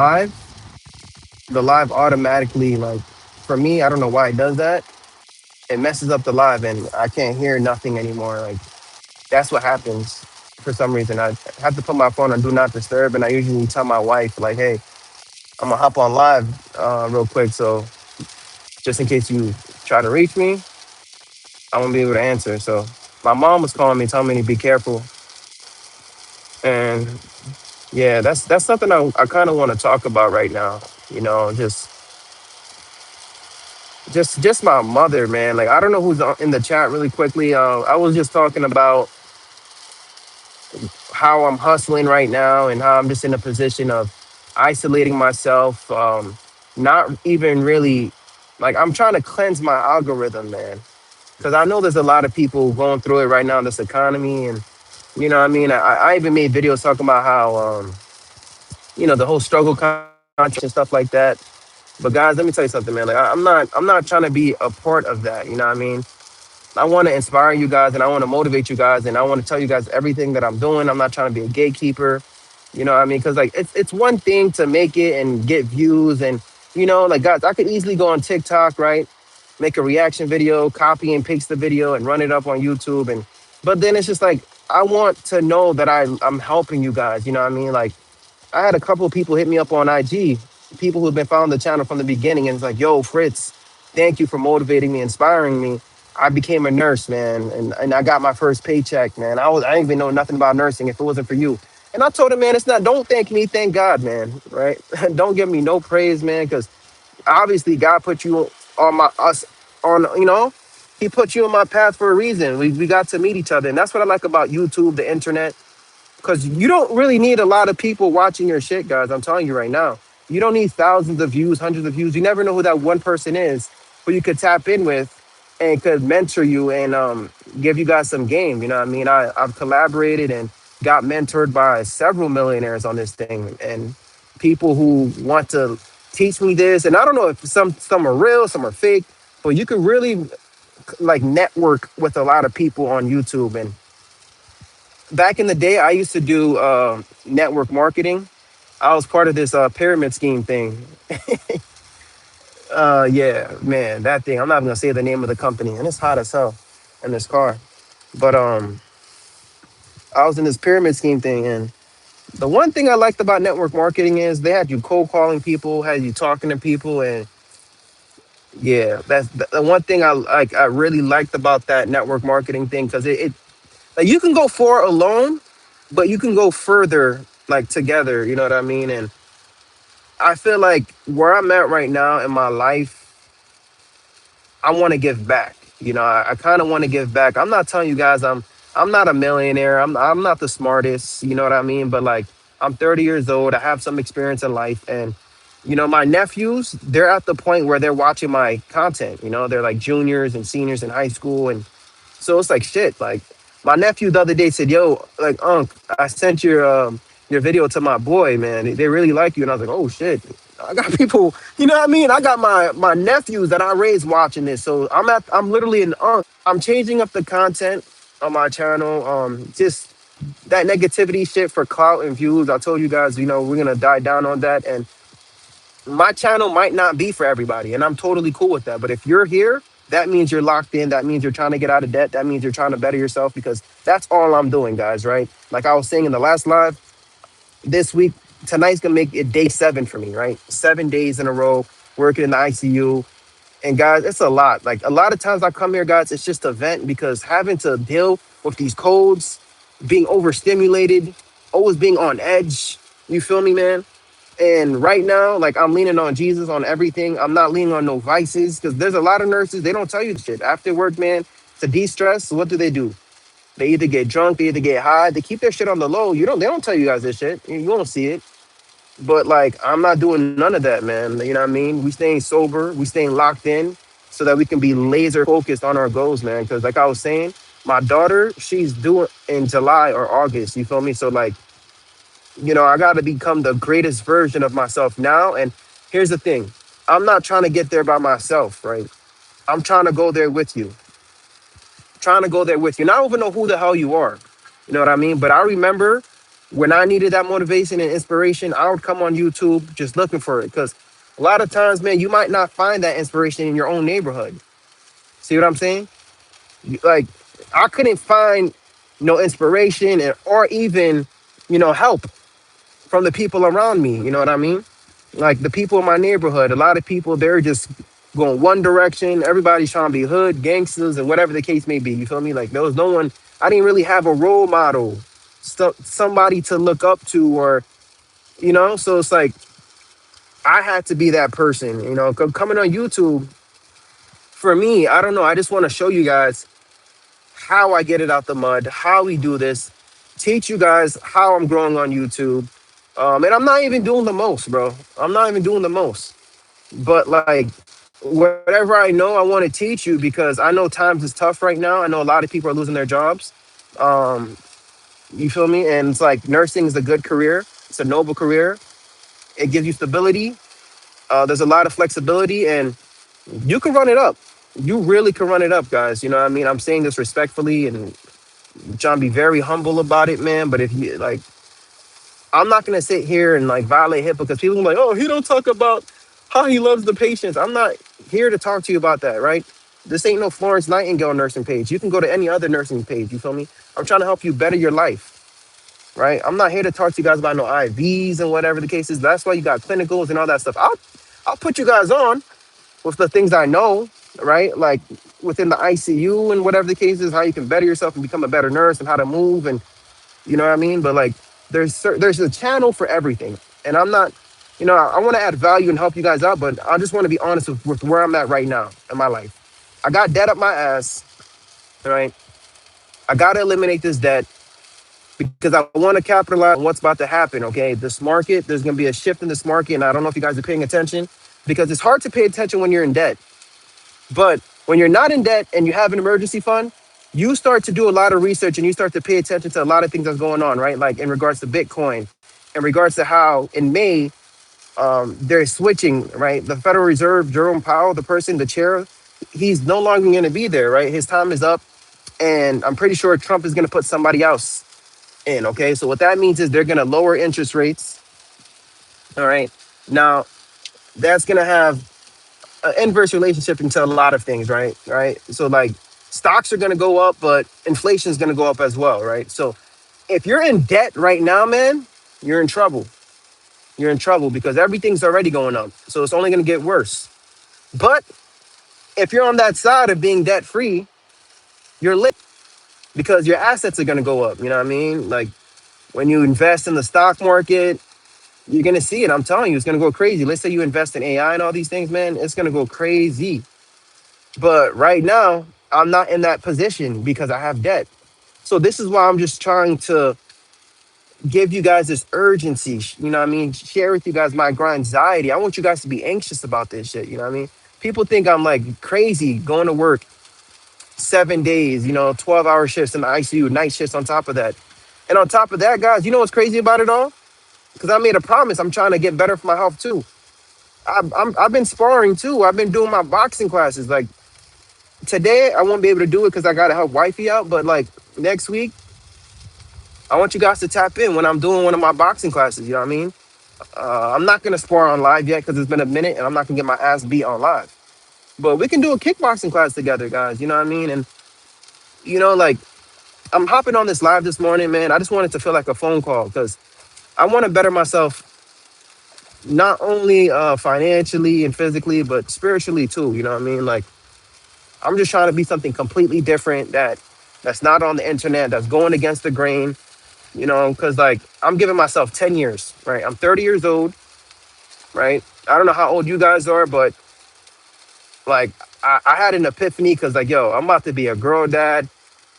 live, the live automatically, like, for me, I don't know why it does that. It messes up the live and I can't hear nothing anymore. Like, that's what happens for some reason. I have to put my phone on do not disturb, and I usually tell my wife, like, hey, I'm gonna hop on live real quick. So just in case you try to reach me, I won't be able to answer. So my mom was calling me, telling me to be careful. And yeah, that's something I kind of want to talk about right now. You know, just my mother, man. Like, I don't know who's in the chat really quickly. I was just talking about how I'm hustling right now and how I'm just in a position of isolating myself. Not even really, like, I'm trying to cleanse my algorithm, man. Because I know there's a lot of people going through it right now in this economy. And, you know what I mean? I even made videos talking about how, the whole struggle conscious and stuff like that. But guys, let me tell you something, man. Like, I'm not trying to be a part of that. You know what I mean? I want to inspire you guys and I want to motivate you guys and I want to tell you guys everything that I'm doing. I'm not trying to be a gatekeeper. You know what I mean? Because, like, it's one thing to make it and get views and, like, guys, I could easily go on TikTok, right? Make a reaction video, copy and paste the video and run it up on YouTube. And but then it's just like I want to know that I'm helping you guys. You know what I mean? Like, I had a couple of people hit me up on IG, people who've been following the channel from the beginning, and it's like, yo, Fritz, thank you for motivating me, inspiring me. I became a nurse, man, and I got my first paycheck, man. I didn't even know nothing about nursing if it wasn't for you. And I told him, man, it's not. Don't thank me, thank God, man. Right? Don't give me no praise, man, because obviously God put you on my us on. He put you on my path for a reason. We got to meet each other, and that's what I like about YouTube, the internet, because you don't really need a lot of people watching your shit, guys. I'm telling you right now. You don't need thousands of views, hundreds of views. You never know who that one person is who you could tap in with and could mentor you and give you guys some game. You know what I mean? I've collaborated and got mentored by several millionaires on this thing and people who want to teach me this. And I don't know if some are real, some are fake, but you can really, like, network with a lot of people on YouTube. And back in the day, I used to do network marketing. I was part of this pyramid scheme thing. Yeah, man, that thing. I'm not even gonna say the name of the company, and it's hot as hell in this car. But I was in this pyramid scheme thing, and the one thing I liked about network marketing is they had you cold calling people, had you talking to people, and yeah, that's the one thing I like. I really liked about that network marketing thing because it like, you can go far alone, but you can go further, like, together. You know what I mean? And I feel like where I'm at right now in my life, I want to give back. I kind of want to give back. I'm not telling you guys I'm not a millionaire. I'm not the smartest. You know what I mean? But, like, I'm 30 years old. I have some experience in life, and my nephews, they're at the point where they're watching my content. They're like juniors and seniors in high school, and so it's like shit. Like, my nephew the other day said, "Yo, like, Unc, I sent your video to my boy, man. They really like you." And I was like, "Oh shit." I got people, you know what I mean? I got my nephews that I raised watching this. So I'm literally an Unc. I'm changing up the content on my channel. Just that negativity shit for clout and views. I told you guys, we're gonna die down on that. And my channel might not be for everybody, and I'm totally cool with that. But if you're here, that means you're locked in. That means you're trying to get out of debt. That means you're trying to better yourself, because that's all I'm doing, guys, right? Like I was saying in the last live, this week, tonight's gonna make it day 7 for me, right? 7 days in a row working in the ICU. And guys, it's a lot. Like, a lot of times I come here, guys, it's just a vent, because having to deal with these codes, being overstimulated, always being on edge. You feel me, man? And right now, like, I'm leaning on Jesus on everything. I'm not leaning on no vices, because there's a lot of nurses, they don't tell you shit. After work, man, to de-stress, what do? They either get drunk, they either get high, they keep their shit on the low. They don't tell you guys this shit. You won't see it. But, like, I'm not doing none of that, man. You know what I mean? We staying sober, we staying locked in so that we can be laser focused on our goals, man. Cause, like I was saying, my daughter, she's due in July or August. You feel me? So, like, I got to become the greatest version of myself now. And here's the thing, I'm not trying to get there by myself, right? I'm trying to go there with you. Trying to go there with you. And I don't even know who the hell you are. You know what I mean? But I remember When I needed that motivation and inspiration, I would come on YouTube just looking for it. Because a lot of times, man, you might not find that inspiration in your own neighborhood. See what I'm saying? Like, I couldn't find no inspiration or even, help from the people around me. You know what I mean? Like the people in my neighborhood, a lot of people, they're just going one direction. Everybody's trying to be hood, gangsters, and whatever the case may be. You feel me? Like there was no one, I didn't really have a role model, somebody to look up to, or, so it's like I had to be that person, coming on YouTube. For me, I don't know. I just want to show you guys how I get it out the mud, how we do this, teach you guys how I'm growing on YouTube. And I'm not even doing the most, bro. I'm not even doing the most. But like whatever I know, I want to teach you because I know times is tough right now. I know a lot of people are losing their jobs. Um, you feel me? And it's like nursing is a good career. It's a noble career. It gives you stability. There's a lot of flexibility, and you can run it up. You really can run it up, guys. You know what I mean? I'm saying this respectfully and trying to be very humble about it, man. But if you like, I'm not gonna sit here and like violate HIPAA because people are like, oh, he don't talk about how he loves the patients. I'm not here to talk to you about that, right? This ain't no Florence Nightingale nursing page. You can go to any other nursing page. You feel me? I'm trying to help you better your life, right? I'm not here to talk to you guys about no IVs and whatever the case is. That's why you got clinicals and all that stuff. I'll put you guys on with the things I know, right? Like within the ICU and whatever the case is, how you can better yourself and become a better nurse and how to move and you know what I mean? But like, there's a channel for everything, and I'm not, I want to add value and help you guys out, but I just want to be honest with where I'm at right now in my life. I got debt up my ass, right? I got to eliminate this debt because I want to capitalize on what's about to happen. Okay, this market, there's going to be a shift in this market, and I don't know if you guys are paying attention because it's hard to pay attention when you're in debt. But when you're not in debt and you have an emergency fund, you start to do a lot of research and you start to pay attention to a lot of things that's going on, right? Like in regards to Bitcoin, in regards to how in May they're switching, right? The Federal Reserve, Jerome Powell, the person, the chair, he's no longer going to be there, right? His time is up, and I'm pretty sure Trump is going to put somebody else in. Okay, so what that means is they're going to lower interest rates. All right, now that's going to have an inverse relationship into a lot of things, right? Right. So like stocks are going to go up, but inflation is going to go up as well, right? So if you're in debt right now, man, you're in trouble. You're in trouble because everything's already going up. So it's only going to get worse. But if you're on that side of being debt free, you're lit because your assets are going to go up. You know what I mean? Like when you invest in the stock market, you're going to see it. I'm telling you, it's going to go crazy. Let's say you invest in AI and all these things, man, it's going to go crazy. But right now, I'm not in that position because I have debt. So this is why I'm just trying to give you guys this urgency. You know what I mean? Share with you guys my anxiety. I want you guys to be anxious about this shit. You know what I mean? People think I'm like crazy going to work 7 days, 12-hour shifts in the ICU, night shifts on top of that. And on top of that, guys, you know what's crazy about it all? Because I made a promise. I'm trying to get better for my health too. I've been sparring too. I've been doing my boxing classes. Like today I won't be able to do it because I gotta help wifey out. But like next week, I want you guys to tap in when I'm doing one of my boxing classes. You know what I mean? I'm not gonna spar on live yet because it's been a minute, and I'm not gonna get my ass beat on live. But we can do a kickboxing class together, guys. You know what I mean? And like I'm hopping on this live this morning, man. I just wanted to feel like a phone call because I want to better myself, not only financially and physically, but spiritually too. You know what I mean? Like I'm just trying to be something completely different that's not on the internet, that's going against the grain, because like I'm giving myself 10 years, right? I'm 30 years old, right? I don't know how old you guys are, but like I had an epiphany because like, yo, I'm about to be a girl dad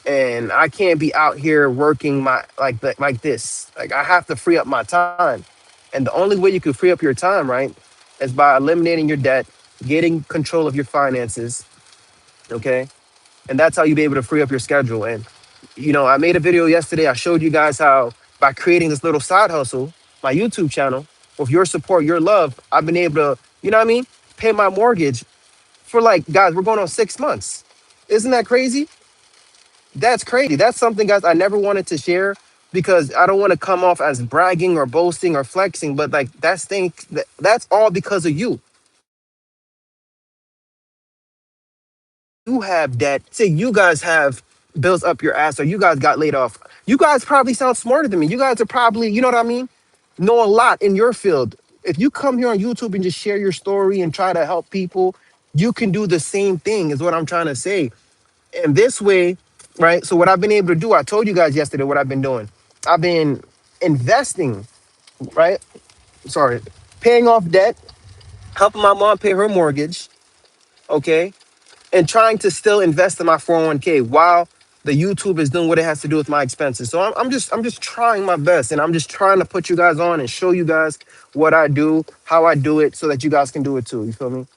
and I can't be out here working my like this. Like I have to free up my time. And the only way you can free up your time, right, is by eliminating your debt, getting control of your finances, okay? And that's how you be able to free up your schedule. And I made a video yesterday. I showed you guys how by creating this little side hustle, my YouTube channel, with your support, your love, I've been able to, you know what I mean, pay my mortgage for like, guys, we're going on 6 months. Isn't that crazy? That's crazy. That's something, guys, I never wanted to share because I don't want to come off as bragging or boasting or flexing, but like that's all because of you. You have debt. Say you guys have bills up your ass, or you guys got laid off. You guys probably sound smarter than me. You guys are probably, you know what I mean? Know a lot in your field. If you come here on YouTube and just share your story and try to help people, you can do the same thing, is what I'm trying to say. And this way, right? So what I've been able to do, I told you guys yesterday what I've been doing. I've been investing, right? Sorry, paying off debt, helping my mom pay her mortgage, okay? And trying to still invest in my 401k while the YouTube is doing what it has to do with my expenses. So I'm just trying my best, and I'm just trying to put you guys on and show you guys what I do, how I do it, so that you guys can do it too. You feel me?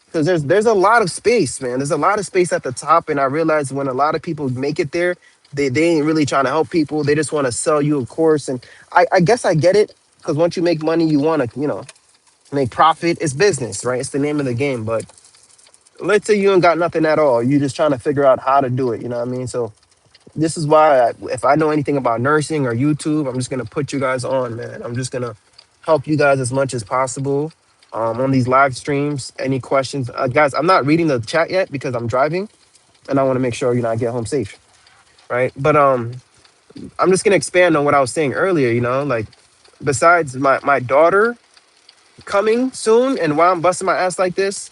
Because there's a lot of space, man. There's a lot of space at the top, and I realize when a lot of people make it there, they ain't really trying to help people. They just want to sell you a course, and I guess I get it, because once you make money, you want to make profit. It's business, right? It's the name of the game. But let's say you ain't got nothing at all. You just trying to figure out how to do it. You know what I mean? So this is why if I know anything about nursing or YouTube, I'm just gonna put you guys on, man. I'm just gonna help you guys as much as possible on these live streams. Any questions, guys? I'm not reading the chat yet because I'm driving, and I want to make sure I get home safe, right? But I'm just gonna expand on what I was saying earlier. Like besides my daughter coming soon, and why I'm busting my ass like this,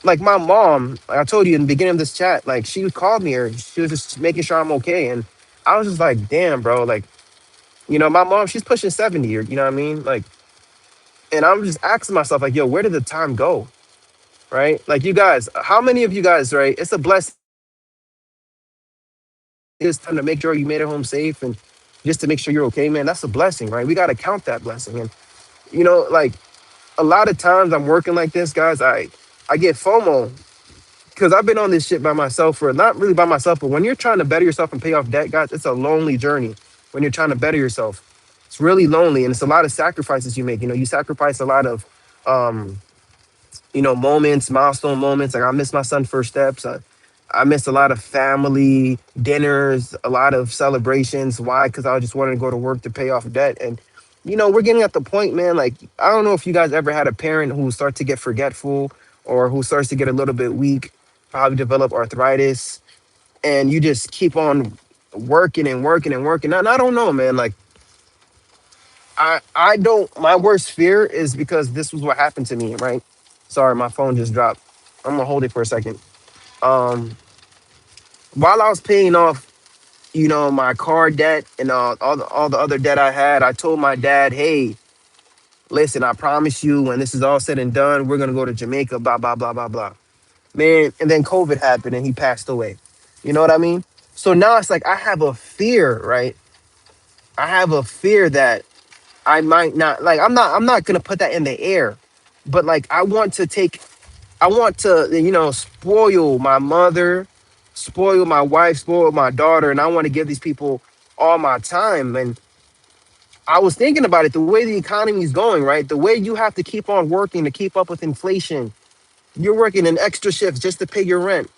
like my mom, like I told you in the beginning of this chat, like she called me, or she was just making sure I'm okay. And I was just like, damn, bro, like, my mom, she's pushing 70, or you know what I mean? Like, and I'm just asking myself, like, yo, where did the time go? Right? Like, you guys, how many of you guys, right? It's a blessing. It's time to make sure you made it home safe, and just to make sure you're okay, man. That's a blessing, right? We got to count that blessing. And, like a lot of times I'm working like this, guys, I get FOMO, because I've been on this shit by myself, for not really by myself, but when you're trying to better yourself and pay off debt, guys, it's a lonely journey. When you're trying to better yourself, it's really lonely, and it's a lot of sacrifices you make. You sacrifice a lot of, um, moments, milestone moments. Like I missed my son's first steps. I missed a lot of family dinners, a lot of celebrations. Why? Because I just wanted to go to work to pay off debt. And we're getting at the point, man. Like I don't know if you guys ever had a parent who starts to get forgetful, or who starts to get a little bit weak, probably develop arthritis, and you just keep on working and working and working. And I don't know, man. Like I don't. My worst fear is because this was what happened to me, right? Sorry, my phone just dropped. I'm gonna hold it for a second. Um, while I was paying off, my car debt and all the other debt I had, I told my dad, "Hey, listen, I promise you, when this is all said and done, we're gonna go to Jamaica." Blah blah blah blah blah. Man, and then COVID happened, and he passed away. You know what I mean? So now it's like I have a fear, right? I have a fear that I might not, like. I'm not gonna put that in the air, but like I want to, spoil my mother, spoil my wife, spoil my daughter, and I want to give these people all my time. And I was thinking about it, the way the economy is going, right? The way you have to keep on working to keep up with inflation. You're working an extra shift just to pay your rent.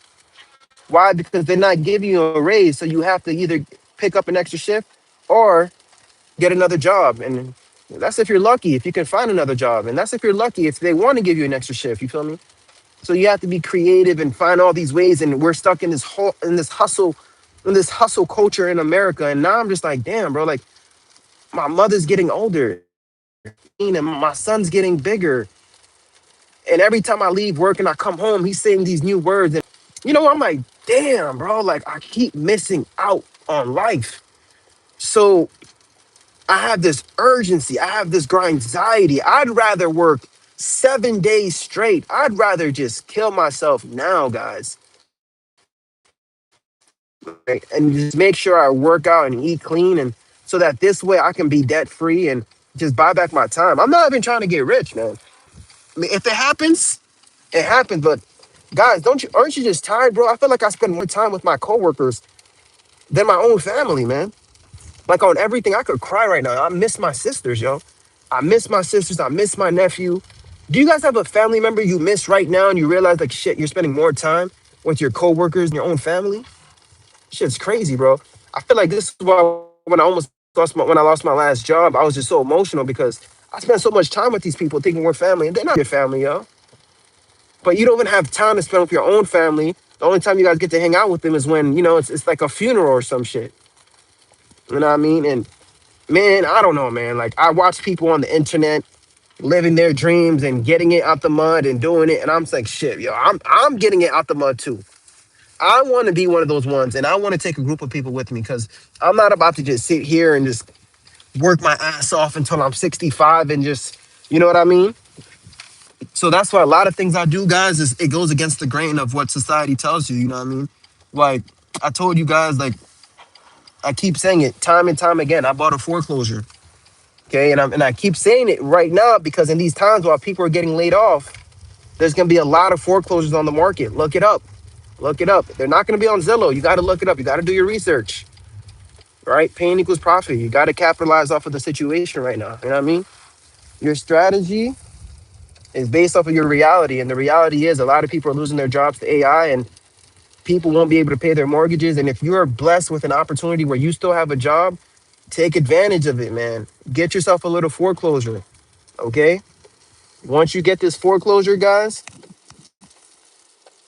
Why? Because they're not giving you a raise, so you have to either pick up an extra shift or get another job. And that's if you're lucky, if you can find another job. And that's if you're lucky, if they want to give you an extra shift. You feel me? So you have to be creative and find all these ways. And we're stuck in this hustle culture in America. And now I'm just like, damn, bro, like my mother's getting older and my son's getting bigger. And every time I leave work and I come home, he's saying these new words. And I'm like, damn, bro, like I keep missing out on life. So I have this urgency. I have this anxiety. I'd rather work 7 days straight. I'd rather just kill myself now, guys, right? And just make sure I work out and eat clean, and so that this way I can be debt free and just buy back my time. I'm not even trying to get rich, man. I mean, if it happens, it happens. But guys, don't you aren't you just tired, bro? I feel like I spend more time with my coworkers than my own family, man. Like on everything, I could cry right now. I miss my sisters, yo. I miss my sisters. I miss my nephew. Do you guys have a family member you miss right now, and you realize like shit, you're spending more time with your coworkers and your own family? Shit's crazy, bro. I feel like this is why. when I lost my last job, I was just so emotional because I spent so much time with these people thinking we're family, and they're not your family, yo. But you don't even have time to spend with your own family. The only time you guys get to hang out with them is when it's like a funeral or some shit. You know what I mean? And man, I don't know, man. Like I watch people on the internet living their dreams and getting it out the mud and doing it, and I'm just like, shit, yo, I'm getting it out the mud too. I want to be one of those ones, and I want to take a group of people with me because I'm not about to just sit here and just work my ass off until I'm 65 and just, you know what I mean? So that's why a lot of things I do, guys, is it goes against the grain of what society tells you. You know what I mean? Like I told you guys, like I keep saying it time and time again. I bought a foreclosure, okay, and I keep saying it right now because in these times while people are getting laid off, there's gonna be a lot of foreclosures on the market. Look it up. Look it up. They're not gonna be on Zillow. You got to look it up. You got to do your research, right? Pain equals profit. You got to capitalize off of the situation right now. You know what I mean? Your strategy is based off of your reality, and the reality is a lot of people are losing their jobs to AI, and people won't be able to pay their mortgages. And if you're blessed with an opportunity where you still have a job, take advantage of it, man. Get yourself a little foreclosure, okay? Once you get this foreclosure, guys,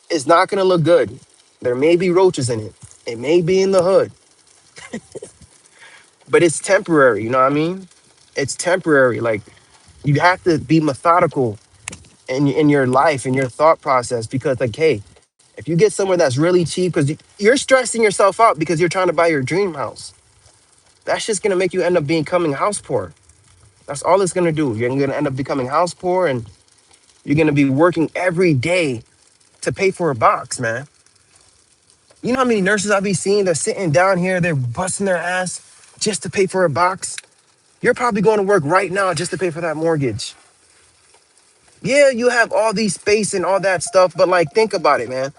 it's not gonna look good. There may be roaches in it. It may be in the hood, but it's temporary. You know what I mean? It's temporary. Like you have to be methodical in your life, in your thought process, because like, hey, if you get somewhere that's really cheap, because you're stressing yourself out because you're trying to buy your dream house, that's just gonna make you end up becoming house poor. That's all it's gonna do. You're gonna end up becoming house poor, and you're gonna be working every day to pay for a box, man. You know how many nurses I be seeing that's sitting down here, they're busting their ass just to pay for a box? You're probably going to work right now just to pay for that mortgage. Yeah, you have all these space and all that stuff, but like, think about it, man.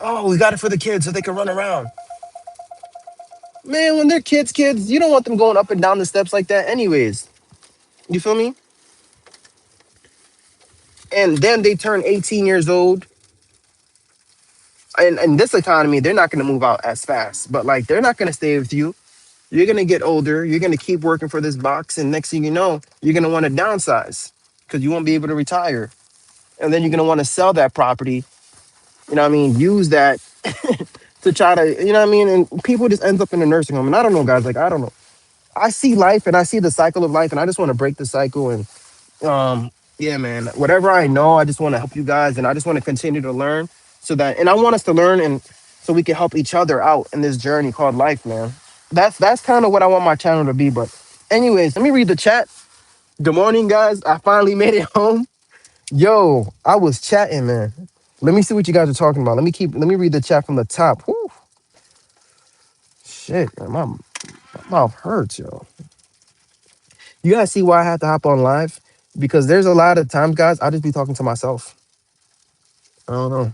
Oh, we got it for the kids so they can run around. Man, when they're kids, you don't want them going up and down the steps like that, anyways. You feel me? And then they turn 18 years old. And in this economy, they're not going to move out as fast, but like, they're not going to stay with you. You're going to get older. You're going to keep working for this box. And next thing you know, you're going to want to downsize because you won't be able to retire. And then you're going to want to sell that property. You know what I mean? Use that to try to, you know what I mean? And people just ends up in a nursing home. And I don't know, guys. Like, I don't know. I see life and I see the cycle of life, and I just want to break the cycle. And yeah, man, whatever I know, I just want to help you guys, and I just want to continue to learn so that, and I want us to learn, and so we can help each other out in this journey called life, man. That's kind of what I want my channel to be. But anyways, let me read the chat. Good morning, guys. I finally made it home. Yo, I was chatting, man. Let me see what you guys are talking about. Let me read the chat from the top. Whew, shit, man, my mouth hurts, yo. You guys see why I had to hop on live? Because there's a lot of times, guys, I just be talking to myself. I don't know.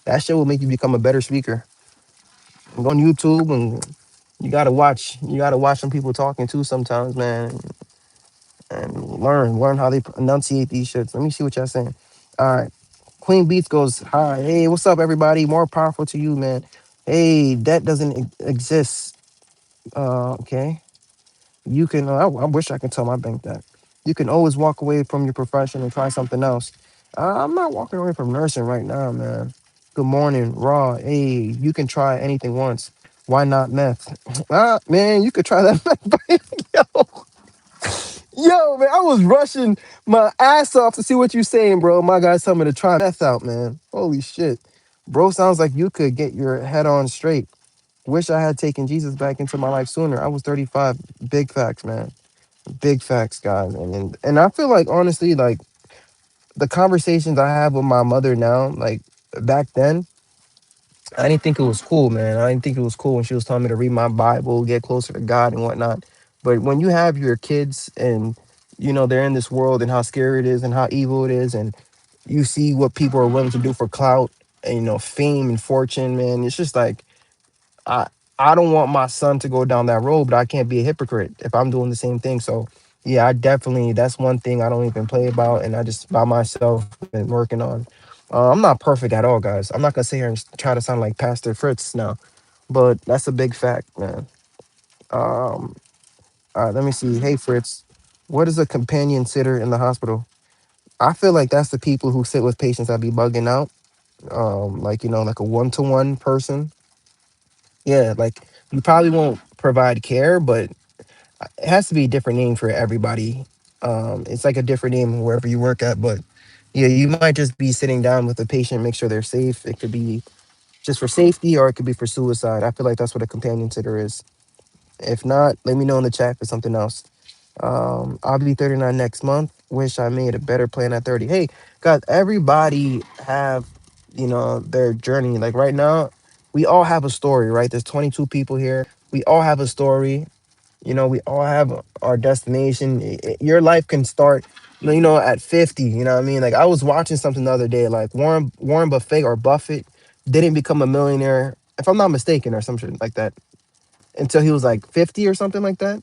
That shit will make you become a better speaker. And go on YouTube, and you gotta watch some people talking too sometimes, man, and learn how they enunciate these shits. Let me see what y'all saying. All right. Queen Beats goes, hi, hey, what's up, everybody? More powerful to you, man. Hey, that doesn't exist. Okay. You can, I wish I could tell my bank that. You can always walk away from your profession and try something else. I'm not walking away from nursing right now, man. Good morning, Raw. Hey, you can try anything once. Why not meth? Man, you could try that meth. Yo, man, I was rushing my ass off to see what you saying, bro. My guy's telling me to try meth out, man. Holy shit. Bro, sounds like you could get your head on straight. Wish I had taken Jesus back into my life sooner. I was 35. Big facts, man. Big facts, guys. And I feel like, honestly, like the conversations I have with my mother now, like back then, I didn't think it was cool, man. I didn't think it was cool when she was telling me to read my Bible, get closer to God and whatnot. But when you have your kids and they're in this world and how scary it is and how evil it is, and you see what people are willing to do for clout and fame and fortune, man, it's just like I I don't want my son to go down that road, but I can't be a hypocrite if I'm doing the same thing. So yeah, I definitely that's one thing I don't even play about, and I just by myself been working on. I'm not perfect at all, guys. I'm not gonna sit here and try to sound like Pastor Fritz now, but that's a big fact, man. Um, let me see. Hey Fritz, what is a companion sitter in the hospital? I feel like that's the people who sit with patients that be bugging out. Like like a one-to-one person. Yeah, like you probably won't provide care, but it has to be a different name for everybody. It's like a different name wherever you work at, but yeah, you might just be sitting down with a patient, make sure they're safe. It could be just for safety, or it could be for suicide. I feel like that's what a companion sitter is. If not, let me know in the chat for something else. I'll be 39 next month. Wish I made a better plan at 30. Hey, guys, everybody have, their journey. Like right now, we all have a story, right? There's 22 people here. We all have a story. We all have our destination. Your life can start, at 50. You know what I mean? Like I was watching something the other day, like Warren Buffett didn't become a millionaire, if I'm not mistaken, or something like that, until he was like 50 or something like that.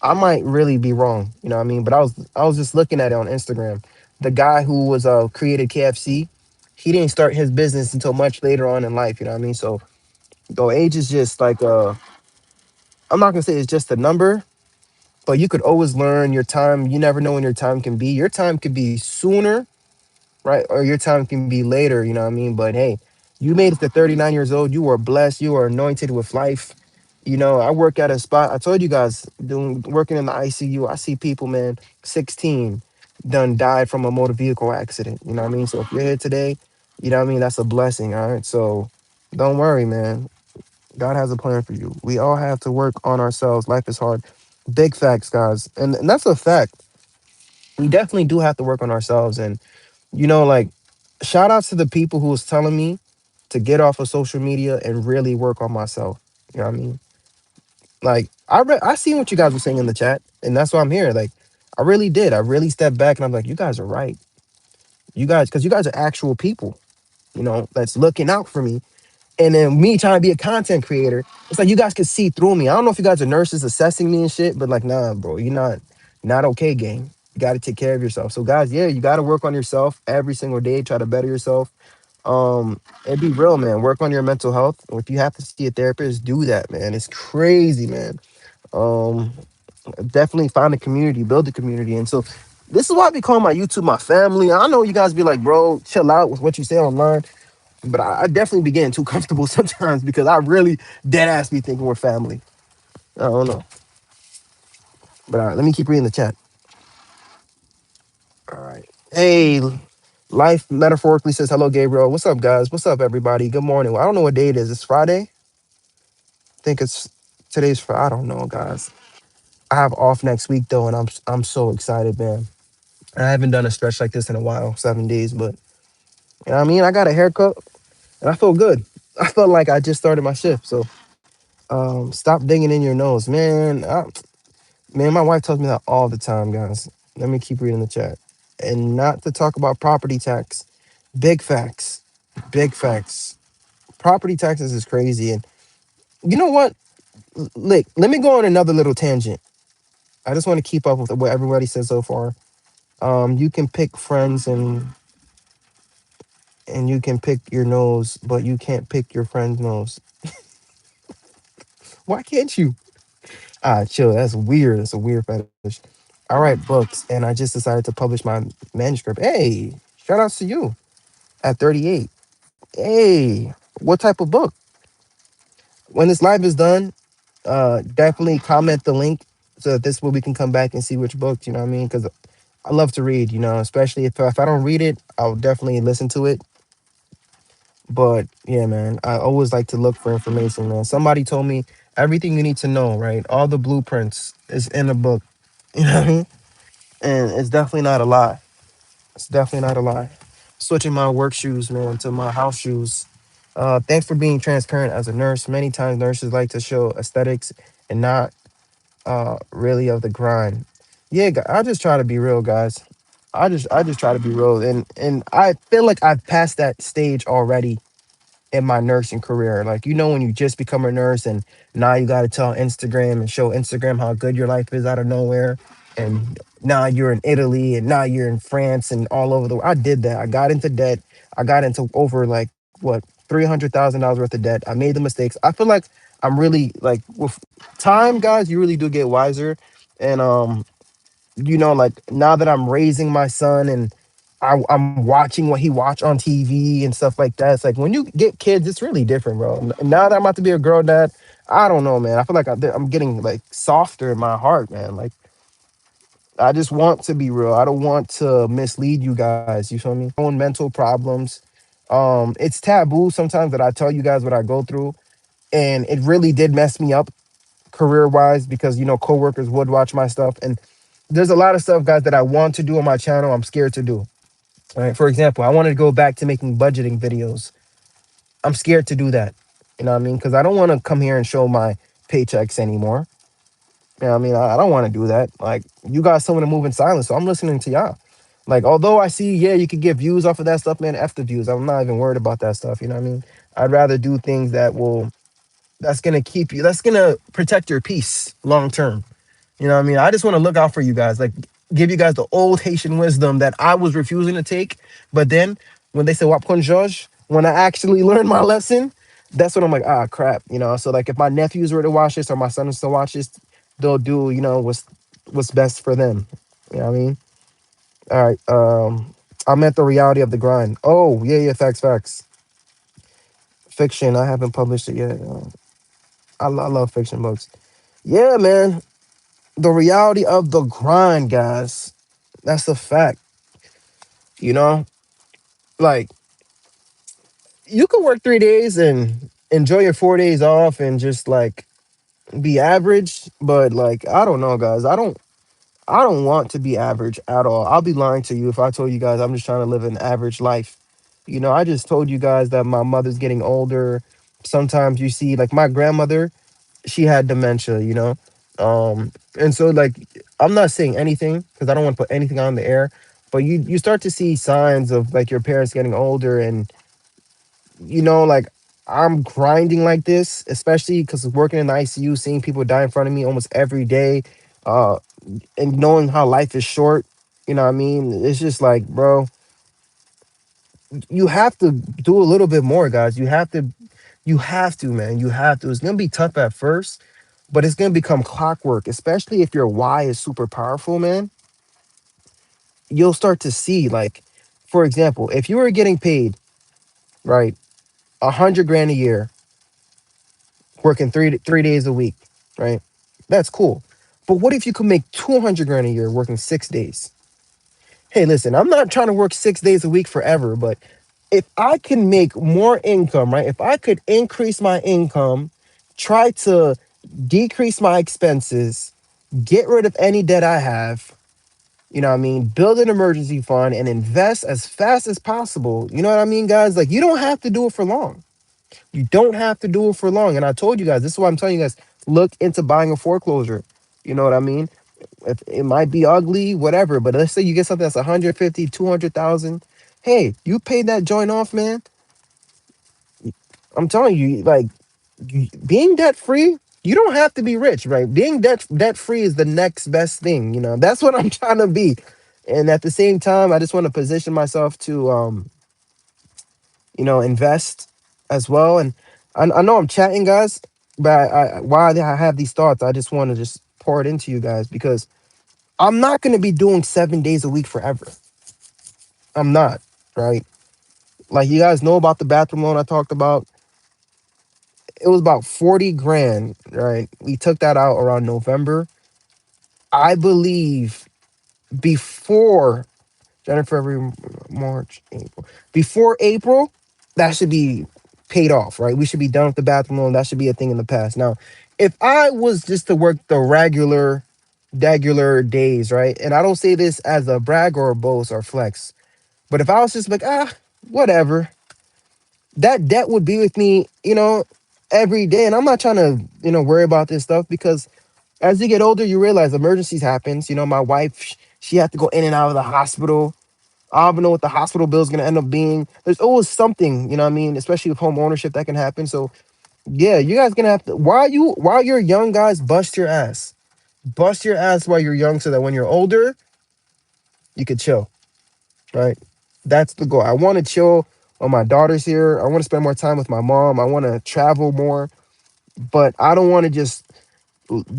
I might really be wrong, you know what I mean? But I was just looking at it on Instagram. The guy who was created KFC, he didn't start his business until much later on in life, you know what I mean? So though age is just like I'm not gonna say it's just a number, but you could always learn your time. You never know when your time can be. Your time could be sooner, right? Or your time can be later, you know what I mean? But hey, you made it to 39 years old. You are blessed. You are anointed with life. I work at a spot. I told you guys, doing working in the ICU. I see people, man, 16 done died from a motor vehicle accident. You know what I mean? So if you're here today, you know what I mean? That's a blessing. All right. So don't worry, man. God has a plan for you. We all have to work on ourselves. Life is hard. Big facts, guys. And that's a fact. We definitely do have to work on ourselves. And like, shout out to the people who was telling me to get off of social media and really work on myself. You know what I mean? Like, I seen what you guys were saying in the chat, and that's why I'm here. Like, I really did. I really stepped back and I'm like, you guys are right. You guys, because you guys are actual people, that's looking out for me. And then me trying to be a content creator, it's like you guys can see through me. I don't know if you guys are nurses assessing me and shit, but like, nah, bro, you're not okay, gang. You got to take care of yourself. So, guys, yeah, you got to work on yourself every single day. Try to better yourself. And be real, man. Work on your mental health. If you have to see a therapist, do that, man. It's crazy, man. Um, Definitely find a community, build a community. And so this is why I be calling my YouTube my family. I know you guys be like, bro, chill out with what you say online. But I definitely be getting too comfortable sometimes because I really dead ass be thinking we're family. I don't know. But all right, let me keep reading the chat. All right. Hey, life metaphorically says hello, Gabriel. What's up, guys? What's up, everybody? Good morning. Well, I don't know what day it is. It's Friday. I think it's today's Friday. I don't know, guys. I have off next week though, and I'm so excited, man. I haven't done a stretch like this in a while, 7 days, but you know what I mean? I got a haircut and I feel good. I felt like I just started my shift. So stop digging in your nose, man. Man, my wife tells me that all the time, guys. Let me keep reading the chat. And not to talk about property tax. Big facts. Big facts. Property taxes is crazy. And you know what? Look, let me go on another little tangent. I just want to keep up with what everybody said so far. You can pick friends and you can pick your nose, but you can't pick your friend's nose. Why can't you? Ah, chill. That's weird. That's a weird fetish. I write books, and I just decided to publish my manuscript. Hey, shout outs to you at 38. Hey, what type of book? When this live is done, definitely comment the link so that this way we can come back and see which books. You know what I mean? Because I love to read. Especially if I don't read it, I'll definitely listen to it. But yeah, man, I always like to look for information, man. Somebody told me everything you need to know, right? All the blueprints is in a book. You know what I mean? And it's definitely not a lie. It's definitely not a lie. Switching my work shoes, man, to my house shoes. Thanks for being transparent as a nurse. Many times nurses like to show aesthetics and not really of the grind. Yeah, I just try to be real, guys. I just try to be real, and I feel like I've passed that stage already in my nursing career. Like, when you just become a nurse and now you got to tell Instagram and show Instagram how good your life is out of nowhere. And now you're in Italy and now you're in France and all over the world. I did that. I got into debt. I got into over like what, $300,000 worth of debt. I made the mistakes. I feel like I'm really like with time, guys. You really do get wiser, and like now that I'm raising my son and I'm watching what he watch on TV and stuff like that. It's like when you get kids, it's really different, bro. Now that I'm about to be a girl dad, I don't know, man. I feel like I'm getting like softer in my heart, man. Like I just want to be real. I don't want to mislead you guys. You feel me? Own mental problems. It's taboo sometimes that I tell you guys what I go through, and it really did mess me up career wise because coworkers would watch my stuff, and there's a lot of stuff, guys, that I want to do on my channel. I'm scared to do. All right. For example, I wanted to go back to making budgeting videos. I'm scared to do that. You know what I mean? Because I don't want to come here and show my paychecks anymore. You know what I mean? I don't want to do that. Like, you guys told me to move in silence, so I'm listening to y'all. Like, although I see, yeah, you could get views off of that stuff, man. F the views. I'm not even worried about that stuff. You know what I mean? I'd rather do things that's gonna keep you, that's gonna protect your peace long term. You know what I mean? I just want to look out for you guys, like give you guys the old Haitian wisdom that I was refusing to take. But then when they said Wapkon George, when I actually learned my lesson, that's when I'm like, ah, crap. So like if my nephews were to watch this or my son is to watch this, they'll do, what's best for them. You know what I mean? All right. I meant the reality of the grind. Oh, yeah, yeah, facts. Fiction. I haven't published it yet. I love fiction books. Yeah, man. The reality of the grind, guys. That's a fact. You know, like you could work 3 days and enjoy your 4 days off and just like be average. But like, I don't know, guys. I don't want to be average at all. I'll be lying to you if I told you guys I'm just trying to live an average life. I just told you guys that my mother's getting older. Sometimes you see, like my grandmother, she had dementia, and so like I'm not saying anything because I don't want to put anything on the air, but you start to see signs of like your parents getting older, and like I'm grinding like this, especially because working in the ICU, seeing people die in front of me almost every day, uh and knowing how life is short. You know what I mean? It's just like, bro, you have to do a little bit more, guys. You have to, man. You have to. It's gonna be tough at first, but it's gonna become clockwork, especially if your why is super powerful, man. You'll start to see, like, for example, if you were getting paid, right, 100 grand a year, working three days a week, right? That's cool. But what if you could make 200 grand a year working 6 days? Hey, listen, I'm not trying to work 6 days a week forever, but if I can make more income, right? If I could increase my income, try to decrease my expenses, get rid of any debt I have, you know what I mean? Build an emergency fund and invest as fast as possible. You know what I mean, guys? Like, you don't have to do it for long. You don't have to do it for long. And I told you guys, this is why I'm telling you guys, look into buying a foreclosure. You know what I mean? If it might be ugly, whatever, but let's say you get something that's 150, 200,000. Hey, you paid that joint off, man. I'm telling you, like, being debt free, you don't have to be rich, right? Being debt free is the next best thing. That's what I'm trying to be. And at the same time, I just want to position myself to invest as well. And I know I'm chatting, guys, but while I have these thoughts, I just want to just pour it into you guys because I'm not going to be doing 7 days a week forever. I'm not, right? Like, you guys know about the bathroom loan I talked about. It was about 40 grand, right? We took that out around November. I believe before January, February, March, April. Before April, that should be paid off, right? We should be done with the bathroom loan. That should be a thing in the past. Now, if I was just to work the regular days, right? And I don't say this as a brag or a boast or flex, but if I was just like, whatever, that debt would be with me, every day. And I'm not trying to, worry about this stuff because as you get older, you realize emergencies happens. My wife, she had to go in and out of the hospital. I don't even know what the hospital bill is going to end up being. There's always something, you know what I mean? Especially with home ownership that can happen. So yeah, you guys going to have to, while you're young, guys, bust your ass. Bust your ass while you're young so that when you're older, you could chill, right? That's the goal. I want to chill when my daughter's here. I want to spend more time with my mom. I want to travel more. but I don't want to just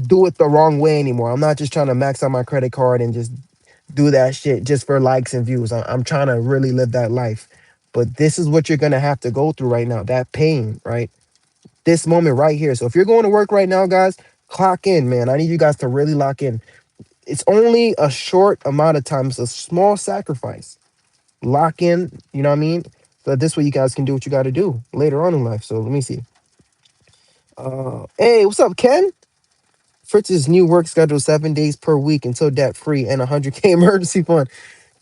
do it the wrong way anymore. I'm not just trying to max out my credit card and just do that shit just for likes and views. I'm trying to really live that life. But this is what you're gonna have to go through right now. That pain, right? This moment right here. So if you're going to work right now, guys, clock in, man. I need you guys to really lock in. It's only a short amount of time. It's a small sacrifice. Lock in, you know what I mean? So this way you guys can do what you got to do later on in life. So let me see. Hey, what's up, Ken? Fritz's new work schedule 7 days per week until debt free and 100K emergency fund.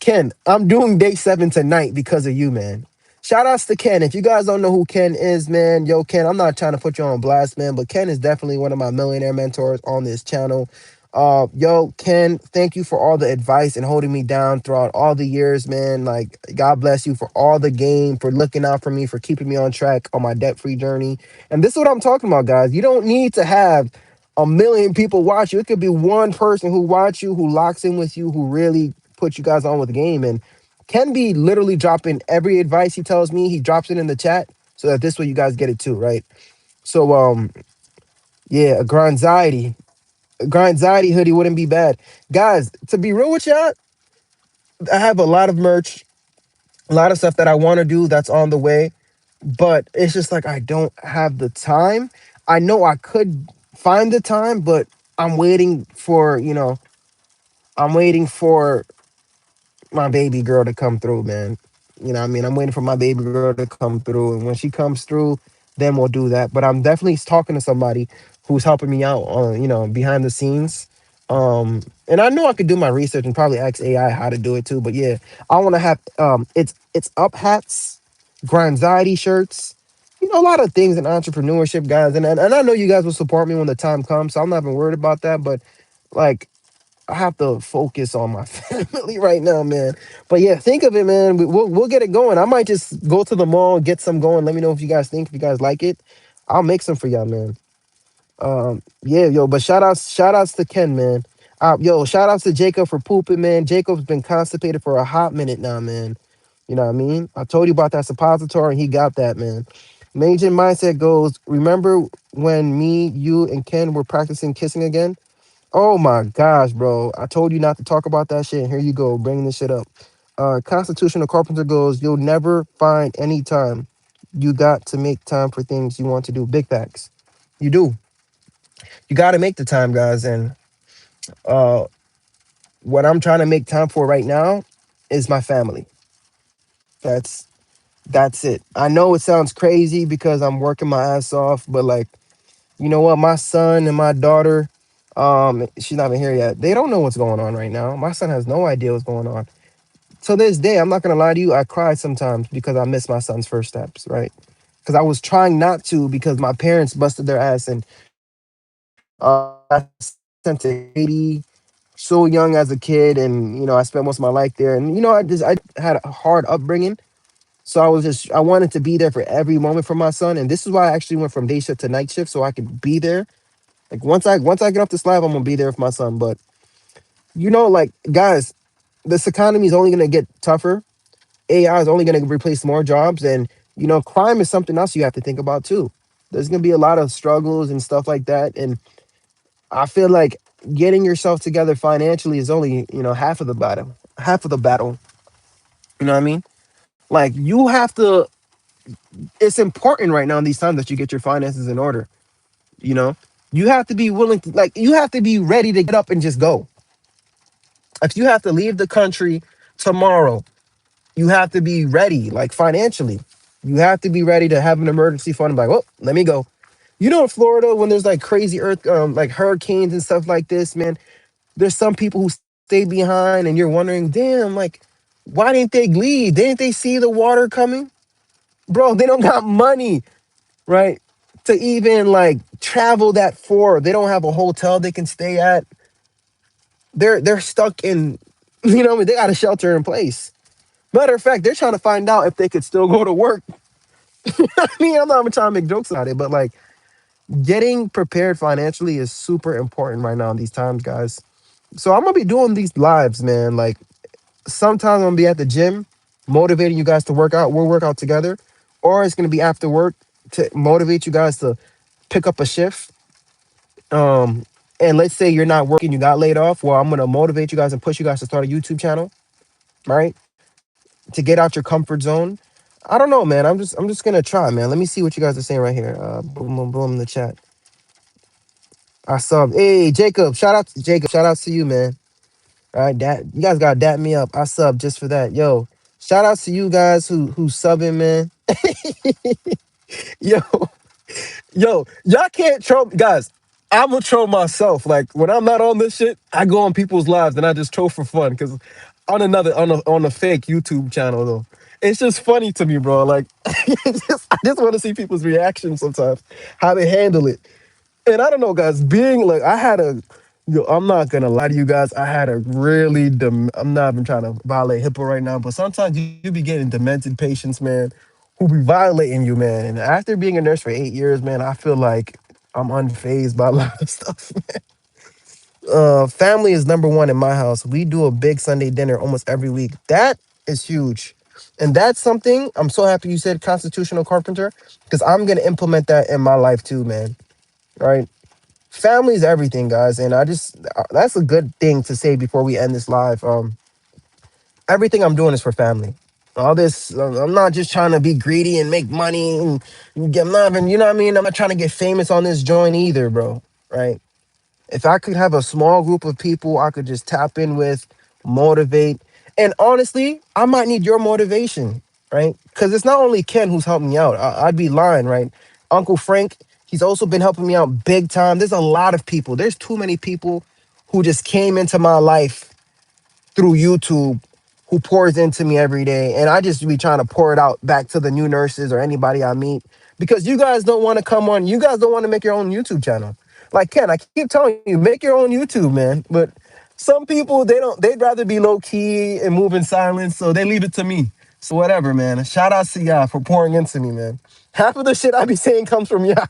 Ken, I'm doing day 7 tonight because of you, man. Shout outs to Ken. If you guys don't know who Ken is, man, yo, Ken, I'm not trying to put you on blast, man, but Ken is definitely one of my millionaire mentors on this channel. Yo, Ken, thank you for all the advice and holding me down throughout all the years, man. Like, God bless you for all the game, for looking out for me, for keeping me on track on my debt free journey. And this is what I'm talking about, guys. You don't need to have a million people watch you. It could be one person who watch you, who locks in with you, who really puts you guys on with the game. And Ken be literally dropping every advice he tells me. He drops it in the chat so that this way you guys get it too, right? So yeah, a grindzity hoodie wouldn't be bad. Guys, to be real with y'all, I have a lot of merch, a lot of stuff that I want to do that's on the way, but it's just like I don't have the time. I know I could find the time, but I'm waiting for, I'm waiting for my baby girl to come through, man. You know what I mean? I'm waiting for my baby girl to come through. And when she comes through, then we'll do that. But I'm definitely talking to somebody who's helping me out on, behind the scenes. And I know I could do my research and probably ask AI how to do it too. But yeah, I want to have it's up hats, grindzity shirts, a lot of things in entrepreneurship, guys. And I know you guys will support me when the time comes. So I'm not even worried about that. But like I have to focus on my family right now, man. But yeah, think of it, man. We'll get it going. I might just go to the mall, get some going. Let me know if you guys think, if you guys like it. I'll make some for y'all, man. Yeah, yo. But shout outs to Ken, man. Yo, shout outs to Jacob for pooping, man. Jacob's been constipated for a hot minute now, man. You know what I mean? I told you about that suppository, and he got that, man. Major mindset goes. Remember when me, you, and Ken were practicing kissing again? Oh my gosh, bro. I told you not to talk about that shit. And here you go, bringing this shit up. Constitutional Carpenter goes, you'll never find any time. You got to make time for things you want to do. Big facts. You do. You got to make the time, guys. And uh, what I'm trying to make time for right now is my family. That's that's it. I know it sounds crazy because I'm working my ass off, but like, you know what? My son and my daughter, she's not even here yet. They don't know what's going on right now. My son has no idea what's going on. To this day, I'm not gonna lie to you, I cry sometimes because I miss my son's first steps, right? Because I was trying not to because my parents busted their ass and I sent to Haiti so young as a kid, and I spent most of my life there, and I had a hard upbringing, so I wanted to be there for every moment for my son, and this is why I actually went from day shift to night shift so I could be there. Like once I get off this live, I'm gonna be there with my son, but like guys, this economy is only gonna get tougher. AI is only going to replace more jobs, and crime is something else you have to think about too. There's going to be a lot of struggles and stuff like that, and I feel like getting yourself together financially is only half of the battle. Half of the battle. You know what I mean? Like you have to. It's important right now in these times that you get your finances in order. You know, you have to be willing to you have to be ready to get up and just go. If you have to leave the country tomorrow, you have to be ready, like financially. You have to be ready to have an emergency fund. Like, oh, let me go. In Florida, when there's like crazy like hurricanes and stuff like this, man, there's some people who stay behind, and you're wondering, damn, like, why didn't they leave? Didn't they see the water coming, bro? They don't got money, right, to even like travel that far. They don't have a hotel they can stay at. They're stuck in, they got a shelter in place. Matter of fact, they're trying to find out if they could still go to work. I mean, I'm not even trying to make jokes about it, but like getting prepared financially is super important right now in these times, guys. So I'm gonna be doing these lives, man. Like sometimes I'm gonna be at the gym, motivating you guys to work out. We'll work out together, or it's gonna be after work to motivate you guys to pick up a shift, um, and let's say you're not working, you got laid off. Well, I'm gonna motivate you guys and push you guys to start a YouTube channel, right? To get out your comfort zone. I don't know, man. I'm just gonna try, man. Let me see what you guys are saying right here. Boom, boom, boom in the chat. I saw. Hey, Jacob. Shout out to Jacob. Shout outs to you, man. All right, that you guys gotta dap me up. I sub just for that. Yo, shout outs to you guys who subbing, man. Yo, yo, y'all can't troll guys. I'm gonna troll myself. Like when I'm not on this shit, I go on people's lives and I just troll for fun. Cause on a fake YouTube channel though. It's just funny to me, bro. Like I just want to see people's reactions sometimes, how they handle it. And I don't know, guys. Being like, yo, I'm not gonna lie to you guys. I had a really, I'm not even trying to violate HIPAA right now, but sometimes you be getting demented patients, man, who be violating you, man. And after being a nurse for 8 years, man, I feel like I'm unfazed by a lot of stuff. Family is number one in my house. We do a big Sunday dinner almost every week. That is huge. And that's something I'm so happy you said constitutional carpenter, because I'm gonna implement that in my life too, man. Right? Family is everything, guys, and that's a good thing to say before we end this live. Everything I'm doing is for family. All this, I'm not just trying to be greedy and make money and get love, and you know what I mean. I'm not trying to get famous on this joint either, bro. Right? If I could have a small group of people I could just tap in with, motivate, and honestly, I might need your motivation, right? Because it's not only Ken who's helping me out. I'd be lying, right? Uncle Frank, he's also been helping me out big time. There's a lot of people. There's too many people who just came into my life through YouTube who pours into me every day. And I just be trying to pour it out back to the new nurses or anybody I meet because you guys don't want to come on. You guys don't want to make your own YouTube channel. Like Ken, I keep telling you, make your own YouTube, man. But some people, they'd rather be low key and move in silence. So they leave it to me. So whatever, man. Shout out to y'all for pouring into me, man. Half of the shit I be saying comes from y'all.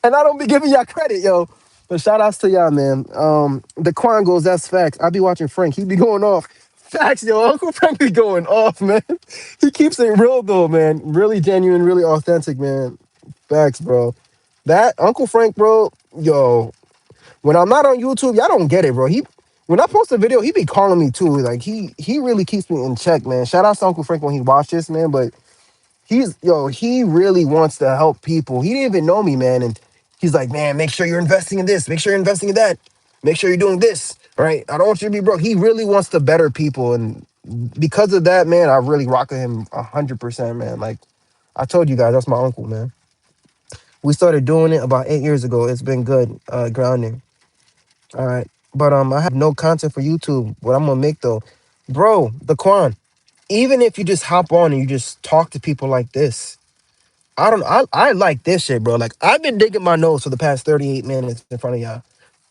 And I don't be giving y'all credit, yo. But shout outs to y'all, man. The Quan goes, that's facts. I be watching Frank. He be going off. Facts, yo. Uncle Frank be going off, man. He keeps it real though, man. Really genuine, really authentic, man. Facts, bro. That Uncle Frank, bro, yo. When I'm not on YouTube, y'all don't get it, bro. He when I post a video, he be calling me too. Like he really keeps me in check, man. Shout out to Uncle Frank when he watched this, man. But he really wants to help people. He didn't even know me, man. And he's like, man, make sure you're investing in this, make sure you're investing in that, make sure you're doing this, right? I don't want you to be broke. He really wants to better people. And because of that, man, I really rock with him 100%, man. Like I told you guys, that's my uncle, man. We started doing it about 8 years ago. It's been good, grounding. All right. But I have no content for YouTube. What I'm gonna make though, bro, the Quan. Even if you just hop on and you just talk to people like this, I like this shit, bro. Like I've been digging my nose for the past 38 minutes in front of y'all.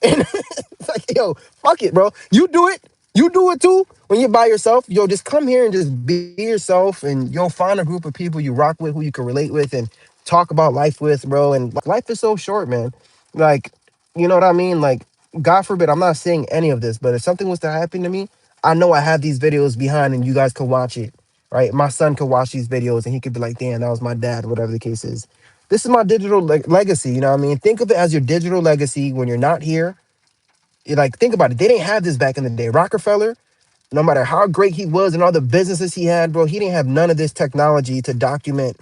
And it's like, yo, fuck it, bro. You do it. You do it too. When you're by yourself, yo, just come here and just be yourself and you'll find a group of people you rock with who you can relate with and talk about life with, bro. And life is so short, man. Like, you know what I mean? Like, God forbid, I'm not saying any of this, but if something was to happen to me, I know I have these videos behind and you guys can watch it, right? My son could watch these videos and he could be like, damn, that was my dad, whatever the case is. This is my digital legacy, you know what I mean? Think of it as your digital legacy when you're not here. You're like, think about it. They didn't have this back in the day. Rockefeller, no matter how great he was and all the businesses he had, bro, he didn't have none of this technology to document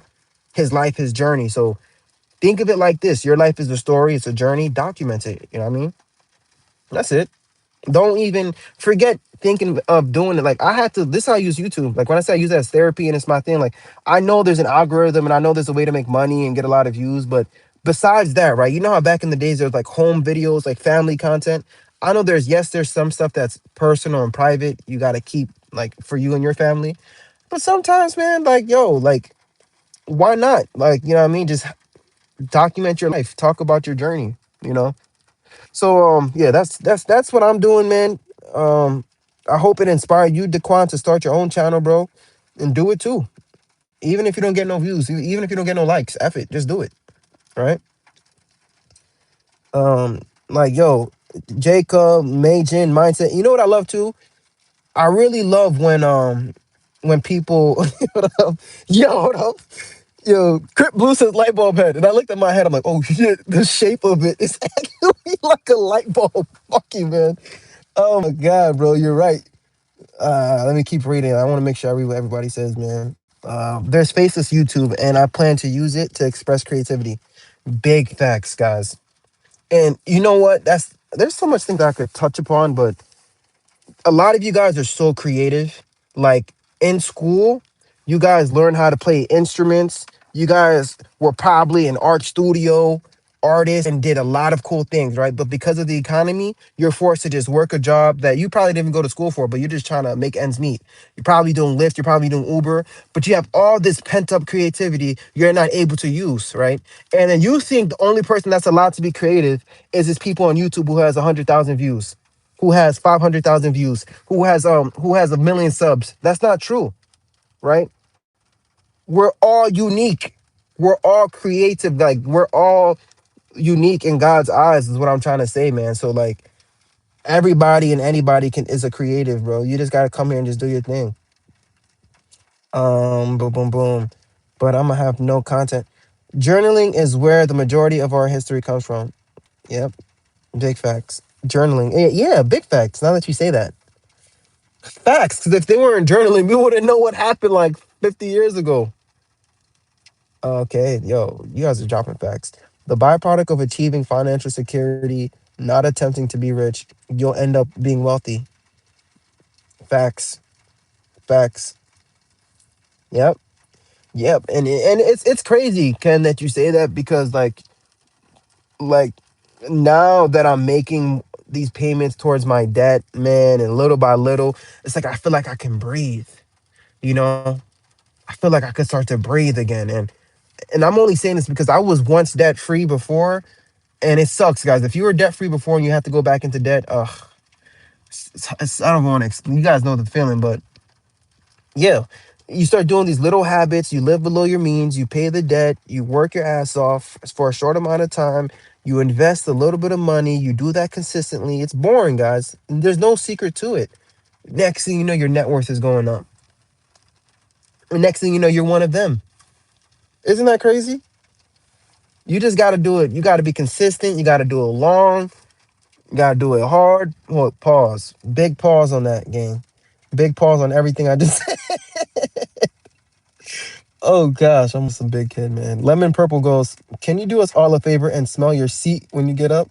his life, his journey. So think of it like this. Your life is a story. It's a journey. Document it. You know what I mean? That's it. Don't even forget thinking of doing it. Like I had to, this is how I use YouTube. Like when I say I use it as therapy and it's my thing, like I know there's an algorithm and I know there's a way to make money and get a lot of views. But besides that, right? You know how back in the days there's like home videos, like family content. I know there's some stuff that's personal and private. You got to keep like for you and your family. But sometimes, man, like, yo, like, why not? Like, you know what I mean? Just document your life, talk about your journey, you know? So yeah, that's what I'm doing, man. Um I hope it inspired you, Daquan, to start your own channel, bro, and do it too. Even if you don't get no views, even if you don't get no likes, F it, just do it. Right? Like yo, Jacob, Majin, mindset. You know what I love too? I really love when people hold up. Yo, hold up. Yo, Crip Blue says light bulb head. And I looked at my head, I'm like, oh shit, the shape of it is actually like a light bulb. Fuck you, man. Oh my God, bro, you're right. Let me keep reading. I want to make sure I read what everybody says, man. There's Faceless YouTube, and I plan to use it to express creativity. Big facts, guys. And you know what? There's so much things I could touch upon, but a lot of you guys are so creative. Like in school, you guys learn how to play instruments. You guys were probably an art studio artist and did a lot of cool things, right? But because of the economy, you're forced to just work a job that you probably didn't even go to school for, but you're just trying to make ends meet. You're probably doing Lyft, you're probably doing Uber, but you have all this pent up creativity you're not able to use, right? And then you think the only person that's allowed to be creative is this people on YouTube who has 100,000 views, who has 500,000 views, who has a million subs. That's not true, right? We're all unique. We're all creative. Like we're all unique in God's eyes is what I'm trying to say, man. So like everybody and anybody can is a creative, bro. You just got to come here and just do your thing. Boom boom boom. But I'm gonna have no content. Journaling is where the majority of our history comes from. Yep, big facts. Journaling. Yeah, big facts. Now that you say that. Facts, because if they weren't journaling, we wouldn't know what happened like 50 years ago. Okay, yo, you guys are dropping facts. The byproduct of achieving financial security, not attempting to be rich, you'll end up being wealthy. Facts, facts. Yep, yep. And it's crazy, Ken, that you say that because like now that I'm making these payments towards my debt, man, and little by little, it's like I feel like I can breathe. You know, I feel like I could start to breathe again, and I'm only saying this because I was once debt free before, and it sucks, guys. If you were debt free before and you have to go back into debt, ugh, I don't want to explain. You guys know the feeling, but yeah, you start doing these little habits. You live below your means. You pay the debt. You work your ass off for a short amount of time. You invest a little bit of money. You do that consistently. It's boring, guys. There's no secret to it. Next thing you know, your net worth is going up. And next thing you know, you're one of them. Isn't that crazy? You just got to do it. You got to be consistent. You got to do it long. You got to do it hard. Hold, pause. Big pause on that game. Big pause on everything I just said. Oh gosh, I'm some big kid, man. Lemon Purple goes, can you do us all a favor and smell your seat when you get up?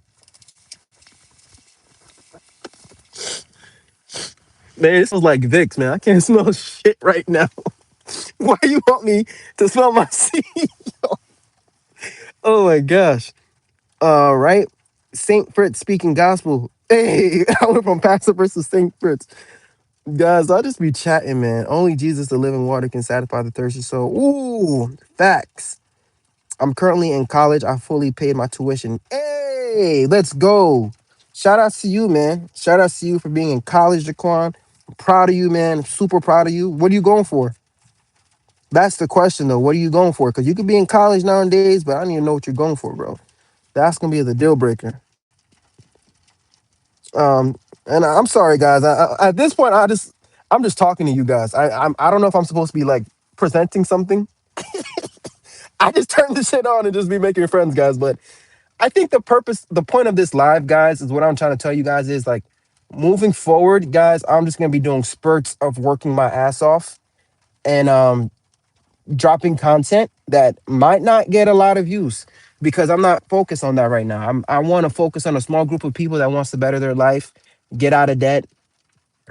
Man, this was like Vicks, man. I can't smell shit right now. Why you want me to smell my seat? Oh my gosh. Right? Saint Fritz speaking gospel. Hey, I went from Pastor versus Saint Fritz. Guys, I'll just be chatting, man. Only Jesus, the living water, can satisfy the thirsty soul. Ooh, facts. I'm currently in college. I fully paid my tuition. Hey, let's go. Shout out to you, man. Shout out to you for being in college, Jaquan. I'm proud of you, man. Super proud of you. What are you going for? That's the question, though. What are you going for? Because you could be in college nowadays, but I don't even know what you're going for, bro. That's gonna be the deal breaker. Um, and I'm sorry, guys. At this point, I'm just talking to you guys. I don't know if I'm supposed to be like presenting something. I just turn this shit on and just be making friends, guys. But I think the point of this live, guys, is what I'm trying to tell you guys is like moving forward, guys. I'm just gonna be doing spurts of working my ass off and dropping content that might not get a lot of views because I'm not focused on that right now. I want to focus on a small group of people that wants to better their life, get out of debt,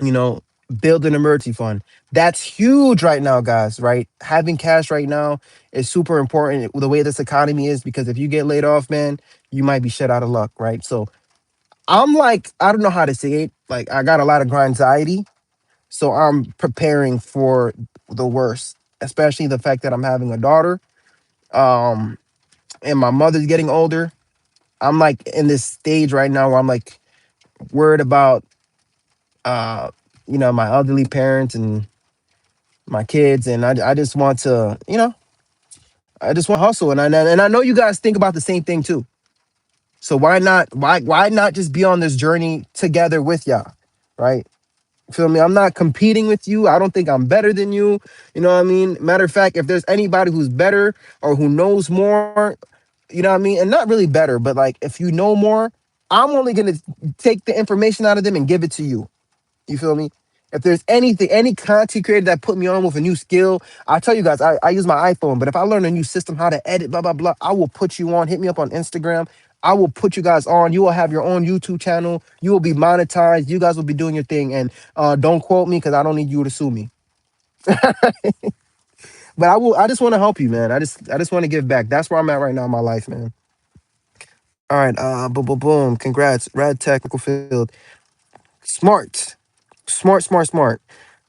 you know, build an emergency fund. That's huge right now, guys, right? Having cash right now is super important the way this economy is because if you get laid off, man, you might be shit out of luck, right? So I'm like, I don't know how to say it. Like, I got a lot of anxiety. So I'm preparing for the worst, especially the fact that I'm having a daughter um, and my mother's getting older. I'm like in this stage right now where I'm like worried about, uh, my elderly parents and my kids, and I just want to, I just want to hustle, and I know you guys think about the same thing too. So why not just be on this journey together with y'all, right? Feel me? I'm not competing with you. I don't think I'm better than you. You know what I mean? Matter of fact, if there's anybody who's better or who knows more, you know what I mean? And not really better, but like if you know more, I'm only gonna take the information out of them and give it to you. You feel me? If there's anything, any content creator that put me on with a new skill, I tell you guys, I use my iPhone, but if I learn a new system, how to edit, blah, blah, blah, I will put you on. Hit me up on Instagram. I will put you guys on. You will have your own YouTube channel. You will be monetized. You guys will be doing your thing. And don't quote me because I don't need you to sue me. But I will. I just want to help you, man. I just want to give back. That's where I'm at right now in my life, man. All right. Boom, boom, boom. Congrats, Rad Technical Field. Smart. Smart, smart, smart.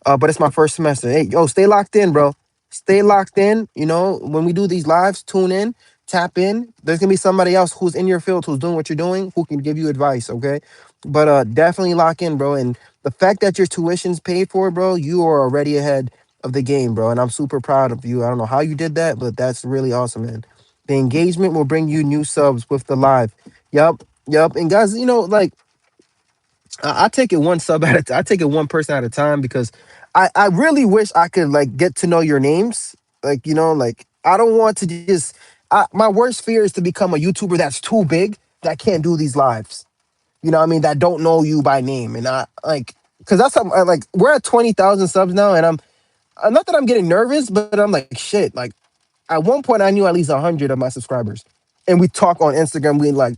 But it's my first semester. Hey, yo, stay locked in, bro. Stay locked in. You know, when we do these lives, tune in, tap in. There's gonna be somebody else who's in your field, who's doing what you're doing, who can give you advice. Okay, but definitely lock in, bro. And the fact that your tuition's paid for, bro, you are already ahead of the game, bro. And I'm super proud of you. I don't know how you did that, but that's really awesome, man. The engagement will bring you new subs with the live. Yup, yup. And guys, you know, like I take it one sub at a I take it one person at a time because I really wish I could like get to know your names. Like, you know, like I don't want to just my worst fear is to become a YouTuber that's too big that can't do these lives. You know what I mean? That don't know you by name. And I like because that's how like we're at 20,000 subs now and I'm not that I'm getting nervous, but I'm like shit. Like at one point I knew at least 100 of my subscribers. And we talk on Instagram,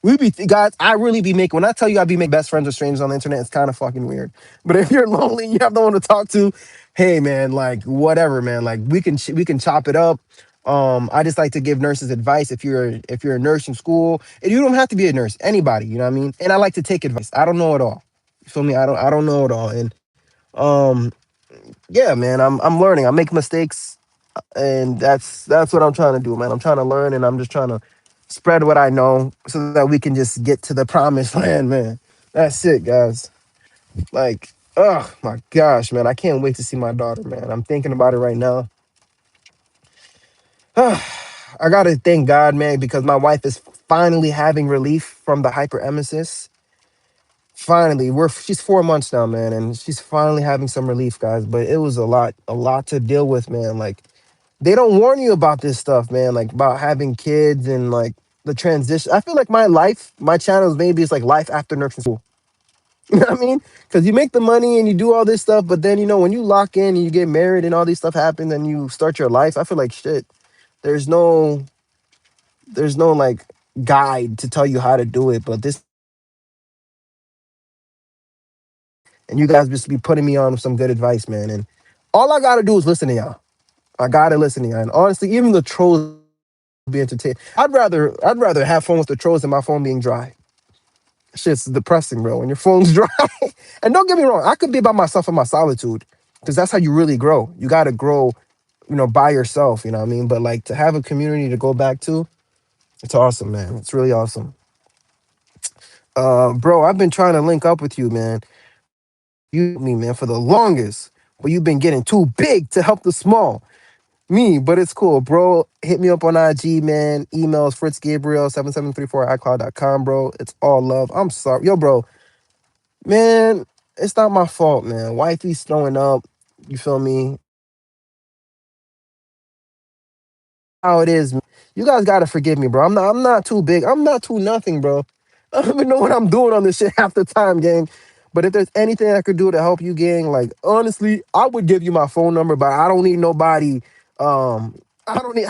we be guys. I really be making. When I tell you I be making best friends with strangers on the internet, it's kind of fucking weird. But if you're lonely, and you have no one to talk to. Hey man, like whatever, man. Like we can chop it up. I just like to give nurses advice. If you're a nurse in school, and you don't have to be a nurse. Anybody, you know what I mean. And I like to take advice. I don't know it all. You feel me? I don't know it all. And um, yeah, man. I'm learning. I make mistakes and that's what I'm trying to do, man. I'm trying to learn, and I'm just trying to spread what I know so that we can just get to the promised land, man. That's it, guys. Like, oh my gosh, man, I can't wait to see my daughter, man. I'm thinking about it right now. I gotta thank God, man, because my wife is finally having relief from the hyperemesis. Finally, she's 4 months now, man, and she's finally having some relief, guys. But it was a lot to deal with, man. Like they don't warn you about this stuff, man. Like about having kids and like the transition. I feel like my life, my channel is maybe it's like life after nursing school. You know what I mean? Because you make the money and you do all this stuff, but then you know when you lock in and you get married and all these stuff happens and you start your life, I feel like shit. There's no, there's no like guide to tell you how to do it. But this is my life, and you guys just be putting me on with some good advice, man. And all I gotta do is listen to y'all. I gotta listen to y'all. And honestly, even the trolls be entertained. I'd rather have fun with the trolls than my phone being dry. Shit's depressing, bro. When your phone's dry. And don't get me wrong, I could be by myself in my solitude. Because that's how you really grow. You gotta grow, by yourself, you know what I mean? But like to have a community to go back to, it's awesome, man. It's really awesome. Bro, I've been trying to link up with you, man. You me, man, for the longest. But you've been getting too big to help the small. Me, but it's cool, bro. Hit me up on IG, man. Emails fritzgabriel7734@icloud.com, bro. It's all love. I'm sorry. Yo, bro, man, it's not my fault, man. Wifey's throwing up. You feel me? How it is, man. You guys gotta forgive me, bro. I'm not too big. I'm not too nothing, bro. I don't even know what I'm doing on this shit half the time, gang. But if there's anything I could do to help you, gang, like honestly, I would give you my phone number, but I don't need nobody. I don't need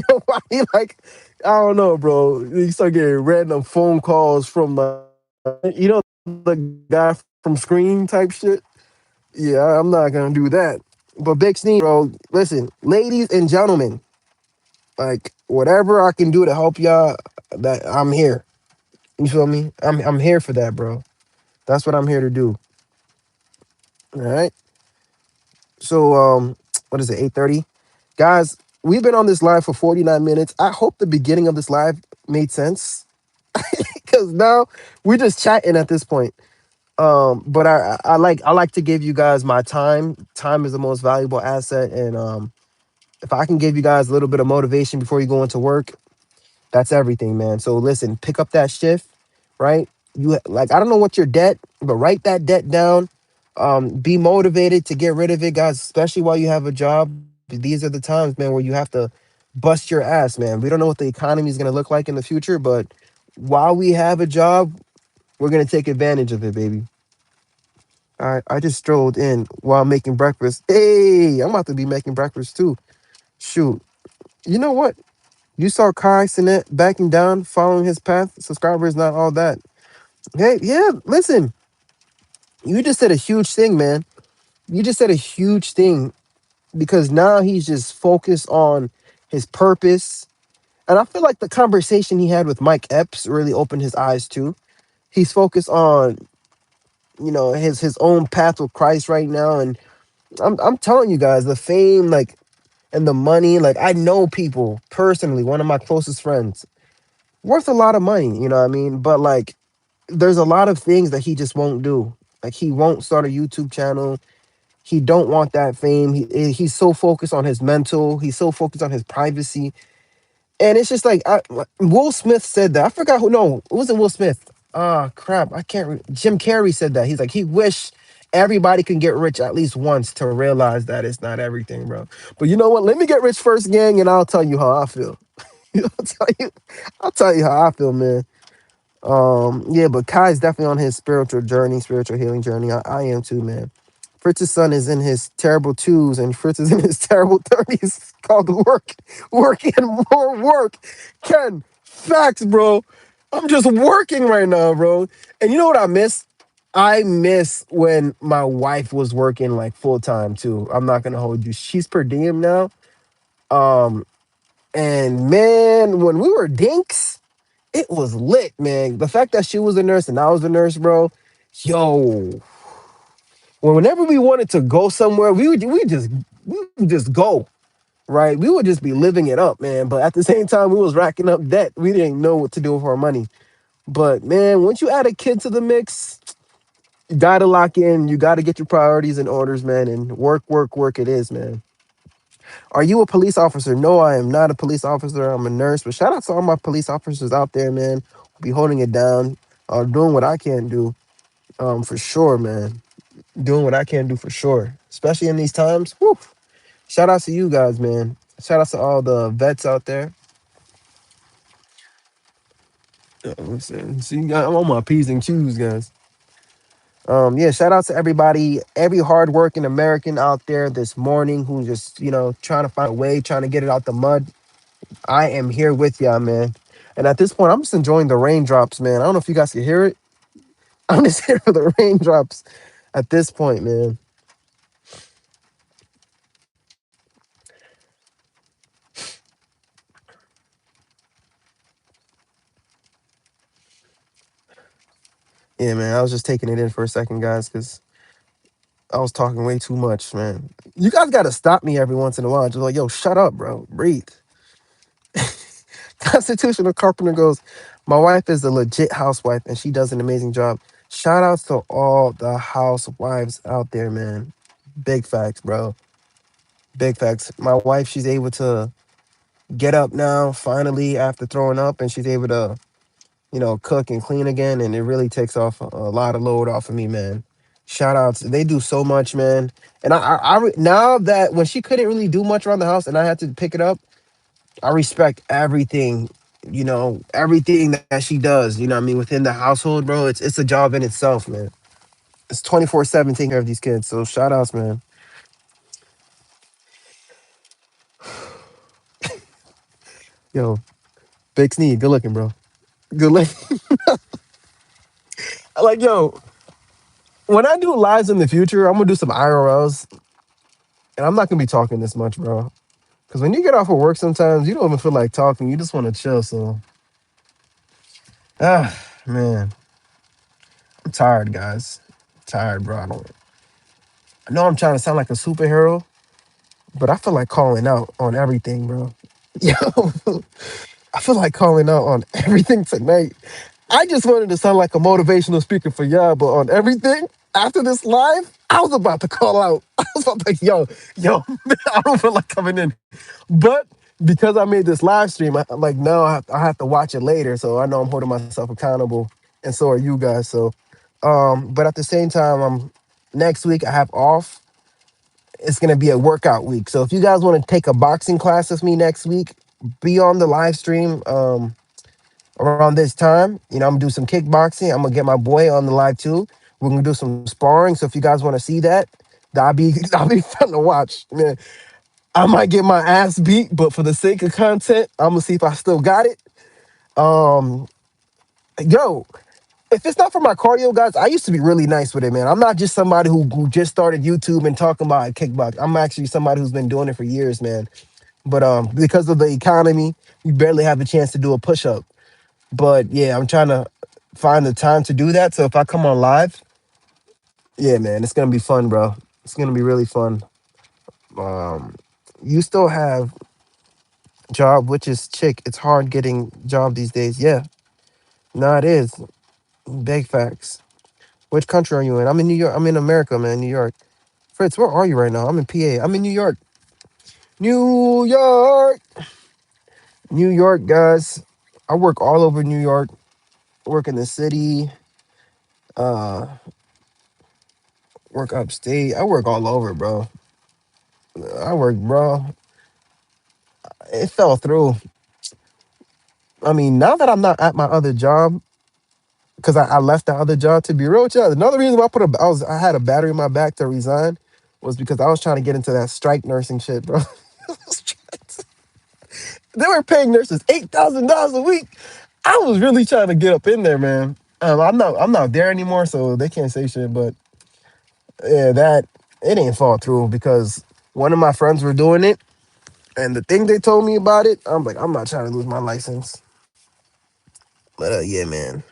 nobody like I don't know, bro. You start getting random phone calls from the guy from Scream type shit. Yeah, I'm not gonna do that. But Big Sneak, bro, listen, ladies and gentlemen, like whatever I can do to help y'all, that I'm here. You feel me? I'm here for that, bro. That's what I'm here to do. All right. So what is it? 8:30, guys. We've been on this live for 49 minutes. I hope the beginning of this live made sense because now we're just chatting at this point. But I like to give you guys my time. Time is the most valuable asset, and if I can give you guys a little bit of motivation before you go into work, that's everything, man. So listen, pick up that shift, right? You like I don't know what your debt, but write that debt down. Be motivated to get rid of it, guys, especially while you have a job. These are the times, man, where you have to bust your ass, man. We don't know what the economy is going to look like in the future, but while we have a job, we're going to take advantage of it, baby. All right, I just strolled in while making breakfast. Hey, I'm about to be making breakfast too. Shoot. You know what? You saw Kai Sinet backing down, following his path. Subscribers, not all that. Hey, yeah, listen, you just said a huge thing, man. You just said a huge thing because now he's just focused on his purpose. And I feel like the conversation he had with Mike Epps really opened his eyes too. He's focused on, his own path with Christ right now. And I'm telling you guys, the fame, like, and the money, like, I know people personally, one of my closest friends, worth a lot of money, you know what I mean? But like, there's a lot of things that he just won't do. Like, he won't start a YouTube channel. He don't want that fame. He's so focused on his mental. He's so focused on his privacy. And it's just like Will Smith said that. I forgot who. No, it wasn't Will Smith. Ah, crap. I can't. Jim Carrey said that. He's like he wish everybody can get rich at least once to realize that it's not everything, bro. But you know what? Let me get rich first, gang, and I'll tell you how I feel. I'll tell you. I'll tell you how I feel, man. Yeah, but Kai's definitely on his spiritual journey, spiritual healing journey. I am too, man. Fritz's son is in his terrible twos and Fritz is in his terrible 30s. Called work, and more work. Ken, facts, bro. I'm just working right now, bro. And you know what I miss? I miss when my wife was working like full time too. I'm not gonna hold you. She's per diem now. Um, and man, when we were dinks, it was lit, man. The fact that she was a nurse and I was a nurse, bro. Yo, whenever we wanted to go somewhere, we would just go, right? We would just be living it up, man. But at the same time, we was racking up debt. We didn't know what to do with our money. But man, once you add a kid to the mix, you gotta lock in. You gotta get your priorities in orders, man. And work, work, work. It is, man. Are you a police officer? No, I am not a police officer. I'm a nurse. But shout out to all my police officers out there, man. Be holding it down, doing what I can do, for sure, man. Doing what I can do for sure, especially in these times. Whew. Shout out to you guys, man. Shout out to all the vets out there. Listen, see, I'm on my P's and Q's, guys. Yeah, shout out to everybody, every hardworking American out there this morning who's just, trying to find a way, trying to get it out the mud. I am here with y'all, man. And at this point, I'm just enjoying the raindrops, man. I don't know if you guys can hear it. I'm just here for the raindrops at this point, man. Yeah, man. I was just taking it in for a second, guys, because I was talking way too much, man. You guys got to stop me every once in a while. Just like, yo, shut up, bro. Breathe. Constitutional Carpenter goes, my wife is a legit housewife and she does an amazing job. Shout outs to all the housewives out there, man. Big facts, bro. Big facts. My wife, she's able to get up now, finally, after throwing up, and she's able to, cook and clean again. And it really takes off a lot of load off of me, man. Shout outs. They do so much, man. And now that when she couldn't really do much around the house and I had to pick it up, I respect everything, everything that she does, what I mean, within the household, bro. It's a job in itself, man. It's 24/7 taking care of these kids. So shout outs, man. Yo, Big Sneed, good looking, bro. Good looking. Like, yo, when I do lives in the future, I'm gonna do some IRLs, and I'm not gonna be talking this much, bro. Because when you get off of work, sometimes you don't even feel like talking. You just want to chill. So, man, I'm tired, guys. Tired, bro. I know I'm trying to sound like a superhero, but I feel like calling out on everything, bro. Yo, I feel like calling out on everything tonight. I just wanted to sound like a motivational speaker for y'all, but on everything after this live, I was about to call out. I was about to like, yo, man, I don't feel like coming in. But because I made this live stream, like now I have to watch it later, so I know I'm holding myself accountable, and so are you guys. So, but at the same time, Next week I have off. It's gonna be a workout week. So if you guys want to take a boxing class with me next week, be on the live stream around this time. You know, I'm gonna do some kickboxing. I'm gonna get my boy on the live too. We're gonna do some sparring. So if you guys want to see that, that'll be that'll be fun to watch. Man, I might get my ass beat, but for the sake of content, I'm gonna see if I still got it. Um, yo, if it's not for my cardio, guys, I used to be really nice with it, man. I'm not just somebody who just started YouTube and talking about kickbox. I'm actually somebody who's been doing it for years, man. But because of the economy, you barely have a chance to do a push up. But yeah, I'm trying to find the time to do that. So if I come on live, yeah, man, it's gonna be fun, bro. It's gonna be really fun. Um, you still have job, which is chick. It's hard getting job these days. Yeah, no, it is. Big facts. Which country are you in? I'm in New York. I'm in America, man. New York. Fritz, where are you right now? I'm in PA. I'm in New York. New York. New York, guys. I work all over New York. Work in the city. Uh, work upstate. I work all over, bro. I work, bro. It fell through. I mean, now that I'm not at my other job, because I left the other job to be real with you. Another reason why I had a battery in my back to resign was because I was trying to get into that strike nursing shit, bro. They were paying nurses $8,000 a week. I was really trying to get up in there, man. I'm not there anymore, so they can't say shit. But yeah, that it didn't fall through because one of my friends were doing it, and the thing they told me about it, I'm like, I'm not trying to lose my license. But yeah, man.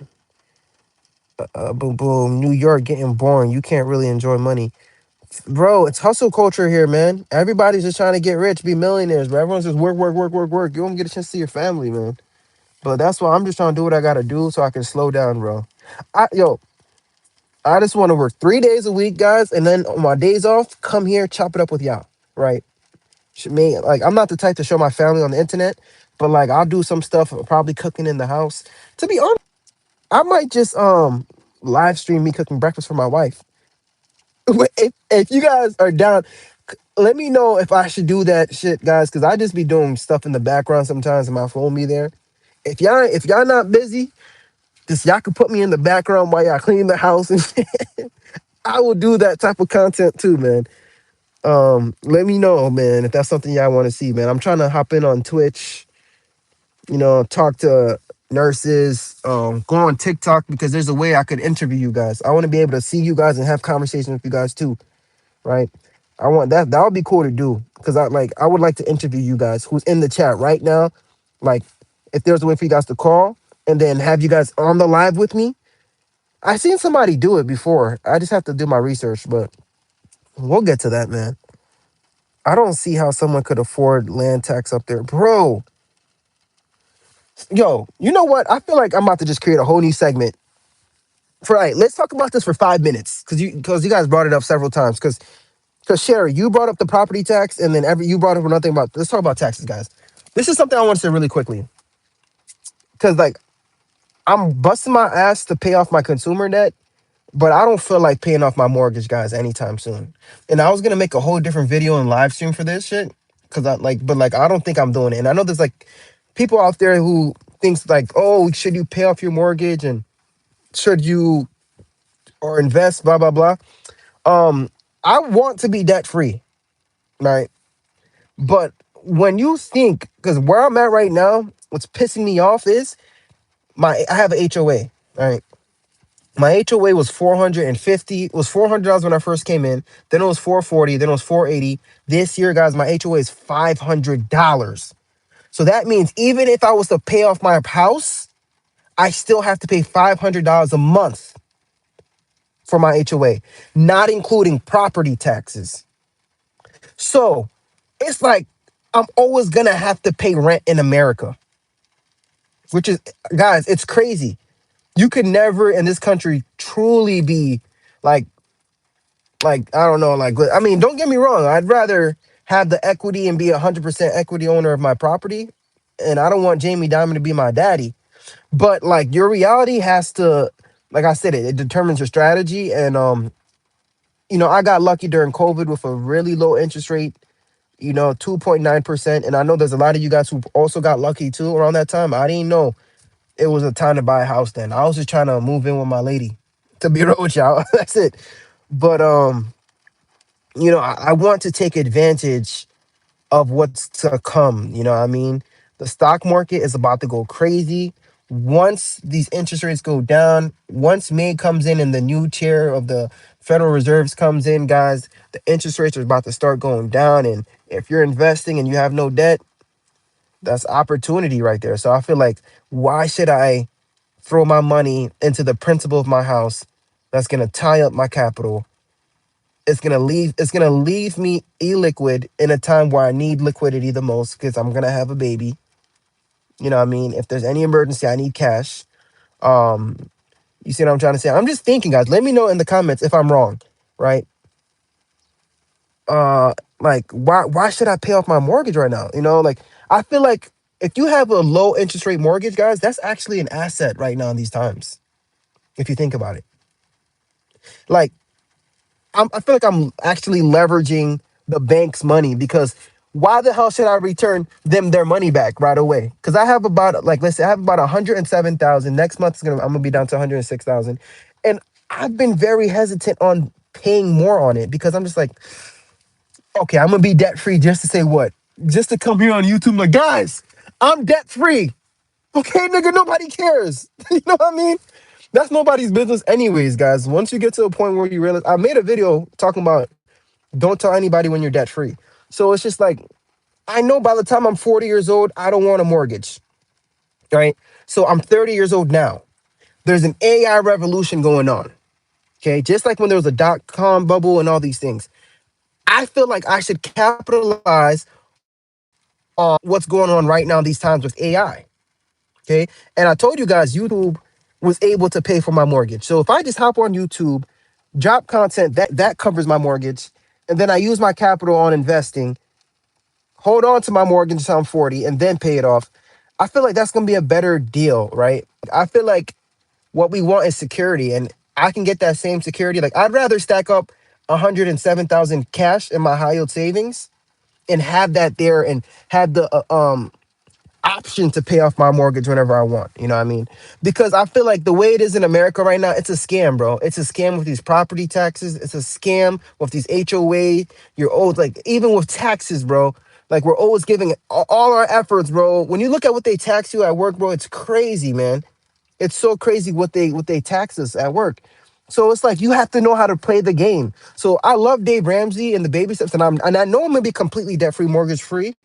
Boom, boom. New York getting boring. You can't really enjoy money, bro. It's hustle culture here, man. Everybody's just trying to get rich, be millionaires, bro. Everyone's just work, work, work, work, work. You don't get a chance to see your family, man. But that's why I'm just trying to do what I gotta do so I can slow down, bro. Yo, I just want to work 3 days a week, guys, and then on my days off, come here, chop it up with y'all, right? Like, I'm not the type to show my family on the internet, but like I'll do some stuff, probably cooking in the house. To be honest, I might just live stream me cooking breakfast for my wife. If you guys are down, let me know if I should do that shit, guys, because I just be doing stuff in the background sometimes and my phone be there. If y'all not busy, just y'all can put me in the background while y'all clean the house and I will do that type of content too, man. Let me know, man, if that's something y'all want to see, man. I'm trying to hop in on Twitch, talk to nurses, go on TikTok because there's a way I could interview you guys. I want to be able to see you guys and have conversations with you guys too, right? I want that. That would be cool to do because I would like to interview you guys who's in the chat right now. Like, if there's a way for you guys to call and then have you guys on the live with me. I seen somebody do it before. I just have to do my research, but we'll get to that, man. I don't see how someone could afford land tax up there, bro. Yo, you know what? I feel like I'm about to just create a whole new segment. Let's talk about this for 5 minutes because you guys brought it up several times. Because Sherry, you brought up the property tax, and then you brought up another thing about. Let's talk about taxes, guys. This is something I want to say really quickly because like I'm busting my ass to pay off my consumer debt, but I don't feel like paying off my mortgage, guys, anytime soon. And I was gonna make a whole different video and live stream for this shit, cause I don't think I'm doing it. And I know there's like people out there who thinks like, oh, should you pay off your mortgage and should you or invest, blah blah blah. I want to be debt free, right? But when you think, cause where I'm at right now, what's pissing me off is I have an HOA, right? My HOA was 450. It was $400 when I first came in. Then it was 440. Then it was 480. This year, guys, my HOA is $500. So that means even if I was to pay off my house, I still have to pay $500 a month for my HOA, not including property taxes. So it's like I'm always gonna have to pay rent in America, which is, guys, it's crazy. You could never in this country truly be like I don't know, I mean, don't get me wrong. I'd rather have the equity and be 100% equity owner of my property. And I don't want Jamie Dimon to be my daddy. But like your reality has to, like I said, it determines your strategy. And I got lucky during COVID with a really low interest rate, 2.9%. And I know there's a lot of you guys who also got lucky too around that time. I didn't know it was a time to buy a house then. I was just trying to move in with my lady, to be real with y'all. That's it. But I want to take advantage of what's to come. You know what I mean? The stock market is about to go crazy. Once these interest rates go down, once May comes in and the new chair of the Federal Reserves comes in, guys, the interest rates are about to start going down. And if you're investing and you have no debt, that's opportunity right there. So I feel like, why should I throw my money into the principal of my house that's gonna tie up my capital? It's gonna leave me illiquid in a time where I need liquidity the most because I'm gonna have a baby. You know what I mean? If there's any emergency, I need cash. Um, you see what I'm trying to say? I'm just thinking, guys. Let me know in the comments if I'm wrong, right? Like why should I pay off my mortgage right now? Like I feel like if you have a low interest rate mortgage, guys, that's actually an asset right now in these times. If you think about it, like I feel like I'm actually leveraging the bank's money because why the hell should I return them their money back right away? Because I have about like let's say I have about 107,000. Next month is I'm gonna be down to 106,000, and I've been very hesitant on paying more on it because I'm just like, okay, I'm gonna be debt free just to say what? Just to come here on YouTube like, guys, I'm debt free. Okay, nigga, nobody cares. You know what I mean? That's nobody's business, anyways, guys. Once you get to a point where you realize, I made a video talking about don't tell anybody when you're debt free. So it's just like, I know by the time I'm 40 years old, I don't want a mortgage, right? So I'm 30 years old now. There's an AI revolution going on, okay? Just like when there was a dot-com bubble and all these things. I feel like I should capitalize on what's going on right now these times with AI, okay? And I told you guys, YouTube was able to pay for my mortgage. So if I just hop on YouTube, drop content, that covers my mortgage, and then I use my capital on investing, hold on to my mortgage until I'm 40 and then pay it off. I feel like that's going to be a better deal, right? I feel like what we want is security, and I can get that same security. Like I'd rather stack up 107,000 cash in my high yield savings and have that there and have the option to pay off my mortgage whenever I want. You know what I mean? Because I feel like the way it is in America right now, it's a scam, bro. It's a scam with these property taxes. It's a scam with these HOA. You're old, like even with taxes, bro. Like we're always giving all our efforts, bro. When you look at what they tax you at work, bro, it's crazy, man. It's so crazy what they tax us at work. So it's like you have to know how to play the game. So I love Dave Ramsey and the baby steps, and I know I'm gonna be completely debt free, mortgage free.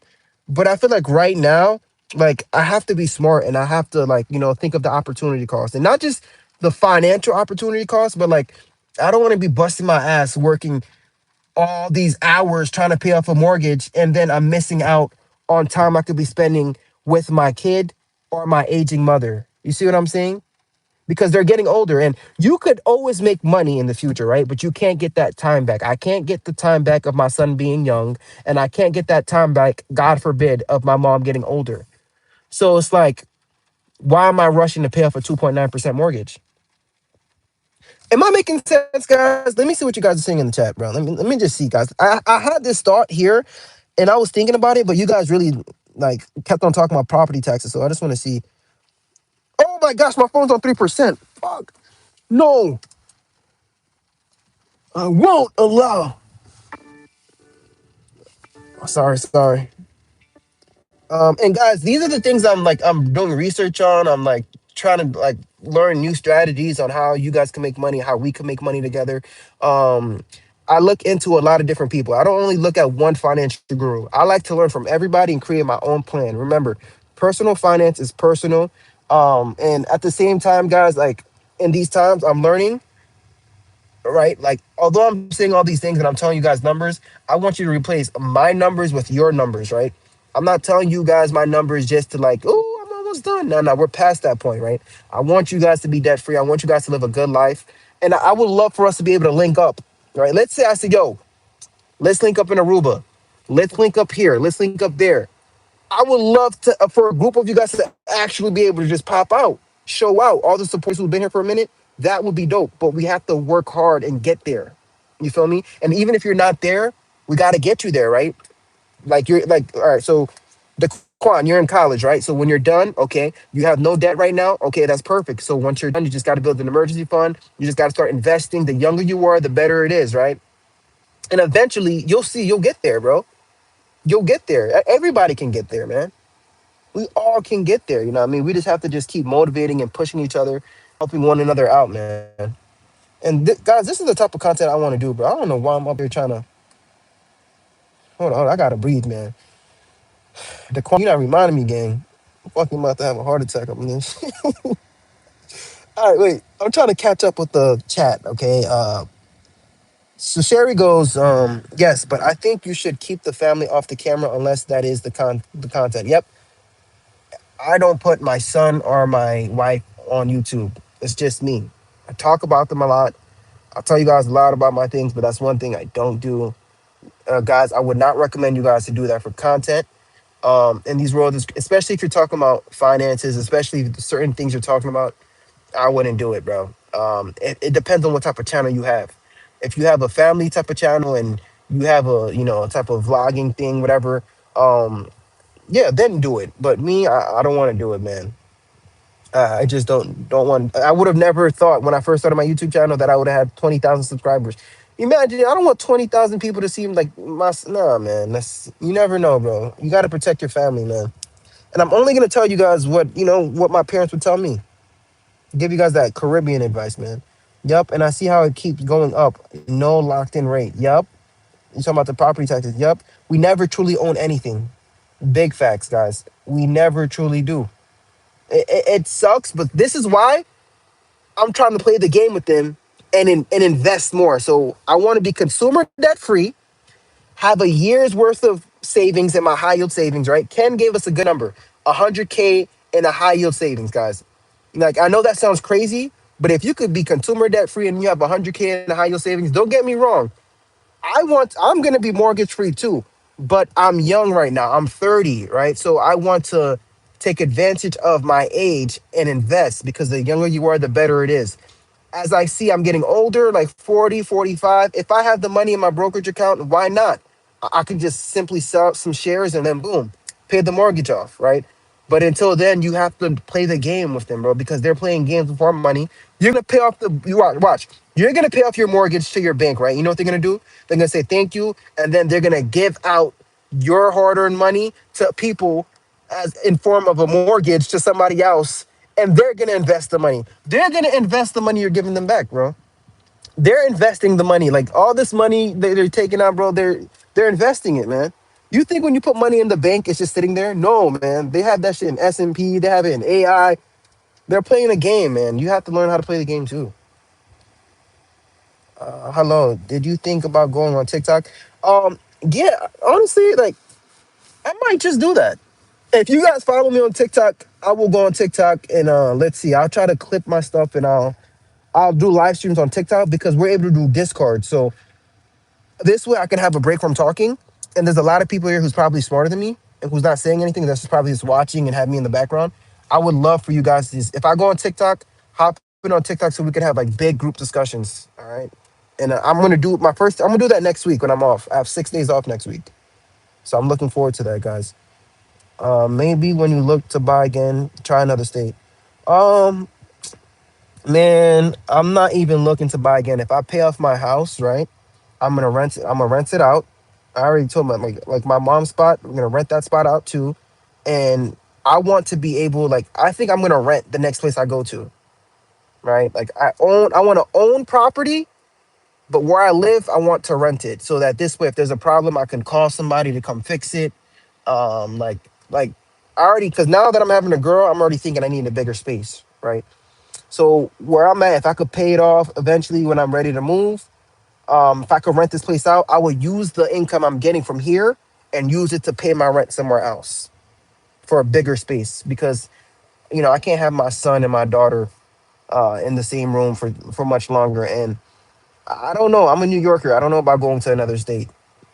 But I feel like right now, like I have to be smart and I have to like, think of the opportunity cost and not just the financial opportunity cost, but like I don't want to be busting my ass working all these hours trying to pay off a mortgage and then I'm missing out on time I could be spending with my kid or my aging mother. You see what I'm saying? Because they're getting older and you could always make money in the future, right? But you can't get that time back. I can't get the time back of my son being young, and I can't get that time back, God forbid, of my mom getting older. So it's like, why am I rushing to pay off a 2.9% mortgage? Am I making sense, guys? Let me see what you guys are saying in the chat, bro. Let me just see, guys. I had this thought here and I was thinking about it, but you guys really like kept on talking about property taxes. So I just want to see. Oh my gosh, my phone's on 3%. Fuck. No. I won't allow. Sorry. And guys, these are the things I'm doing research on. I'm like trying to like learn new strategies on how you guys can make money, how we can make money together. Um, I look into a lot of different people. I don't only look at one financial guru. I like to learn from everybody and create my own plan. Remember, personal finance is personal. And at the same time, guys, like in these times, I'm learning, right? Like, although I'm saying all these things and I'm telling you guys numbers, I want you to replace my numbers with your numbers, right? I'm not telling you guys my numbers just to like, oh, I'm almost done. No, we're past that point, right? I want you guys to be debt free. I want you guys to live a good life. And I would love for us to be able to link up, right? Let's say I said, yo, let's link up in Aruba. Let's link up here. Let's link up there. I would love to for a group of you guys to actually be able to just pop out, show out. All the supporters who've been here for a minute, that would be dope. But we have to work hard and get there. You feel me? And even if you're not there, we got to get you there, right? Like you're like, all right, so Daquan, you're in college, right? So when you're done, okay, you have no debt right now. Okay, that's perfect. So once you're done, you just got to build an emergency fund. You just got to start investing. The younger you are, the better it is, right? And eventually you'll see you'll get there, bro. You'll get there. Everybody can get there, man. We all can get there. You know what I mean? We just have to just keep motivating and pushing each other, helping one another out, man. And guys, this is the type of content I want to do, bro. I don't know why I'm up here trying to. Hold on, I gotta breathe, man. Daquan, you're not reminding me, gang. I'm fucking about to have a heart attack up in this. All right, wait. I'm trying to catch up with the chat, okay? So Sherry goes, yes, but I think you should keep the family off the camera unless that is the content. Yep, I don't put my son or my wife on YouTube. It's just me. I talk about them a lot. I'll tell you guys a lot about my things, but that's one thing I don't do. Guys, I would not recommend you guys to do that for content. In these worlds, especially if you're talking about finances, especially if certain things you're talking about, I wouldn't do it, bro. It depends on what type of channel you have. If you have a family type of channel and you have a a type of vlogging thing, whatever, yeah, then do it. But me, I don't want to do it, man. I just don't want. I would have never thought when I first started my YouTube channel that I would have had 20,000 subscribers. Imagine, I don't want 20,000 people to see like my. Nah, man. That's you never know, bro. You got to protect your family, man. And I'm only gonna tell you guys what what my parents would tell me. Give you guys that Caribbean advice, man. Yup, and I see how it keeps going up. No locked in rate. Yup. You talking about the property taxes? Yup. We never truly own anything. Big facts, guys. We never truly do. It sucks, but this is why I'm trying to play the game with them and invest more. So I want to be consumer debt free, have a year's worth of savings in my high yield savings. Right? Ken gave us a good number, 100K in a high yield savings, guys. Like I know that sounds crazy, but if you could be consumer debt free and you have 100K in a high yield savings, don't get me wrong. I'm gonna be mortgage free too, but I'm young right now. I'm 30, right? So I want to take advantage of my age and invest because the younger you are, the better it is. As I see I'm getting older, like 40, 45, if I have the money in my brokerage account, why not? I can just simply sell some shares and then boom, pay the mortgage off, right? But until then, you have to play the game with them, bro, because they're playing games with our money. You're gonna pay off watch. You're gonna pay off your mortgage to your bank, right? You know what they're gonna do? They're gonna say thank you, and then they're gonna give out your hard-earned money to people as in form of a mortgage to somebody else, and they're gonna invest the money. They're gonna invest the money you're giving them back, bro. They're investing the money. Like all this money they're taking out, bro. They're investing it, man. You think when you put money in the bank, it's just sitting there? No, man. They have that shit in S&P. They have it in AI. They're playing a game, man. You have to learn how to play the game too. Hello. Did you think about going on TikTok? Yeah. Honestly, like I might just do that. If you guys follow me on TikTok, I will go on TikTok and let's see. I'll try to clip my stuff and I'll do live streams on TikTok because we're able to do Discord. So this way I can have a break from talking. And there's a lot of people here who's probably smarter than me and who's not saying anything. That's just probably just watching and have me in the background. I would love for you guys to just, if I go on TikTok, hop in on TikTok so we can have like big group discussions. All right. And I'm gonna do my first. I'm gonna do that next week when I'm off. I have 6 days off next week, so I'm looking forward to that, guys. Maybe when you look to buy again, try another state. Um, Man, I'm not even looking to buy again. If I pay off my house, right, I'm gonna rent it. I'm gonna rent it out. I already told my like my mom's spot. I'm gonna rent that spot out too, and I want to be able like I think I'm gonna rent the next place I go to. Right, like I want to own property, but where I live, I want to rent it so that this way, if there's a problem, I can call somebody to come fix it. Like I already because now that I'm having a girl, I'm already thinking I need a bigger space. Right. So where I'm at, if I could pay it off eventually when I'm ready to move, if I could rent this place out, I would use the income I'm getting from here and use it to pay my rent somewhere else for a bigger space because I can't have my son and my daughter in the same room for much longer. And I don't know. I'm a New Yorker. I don't know about going to another state.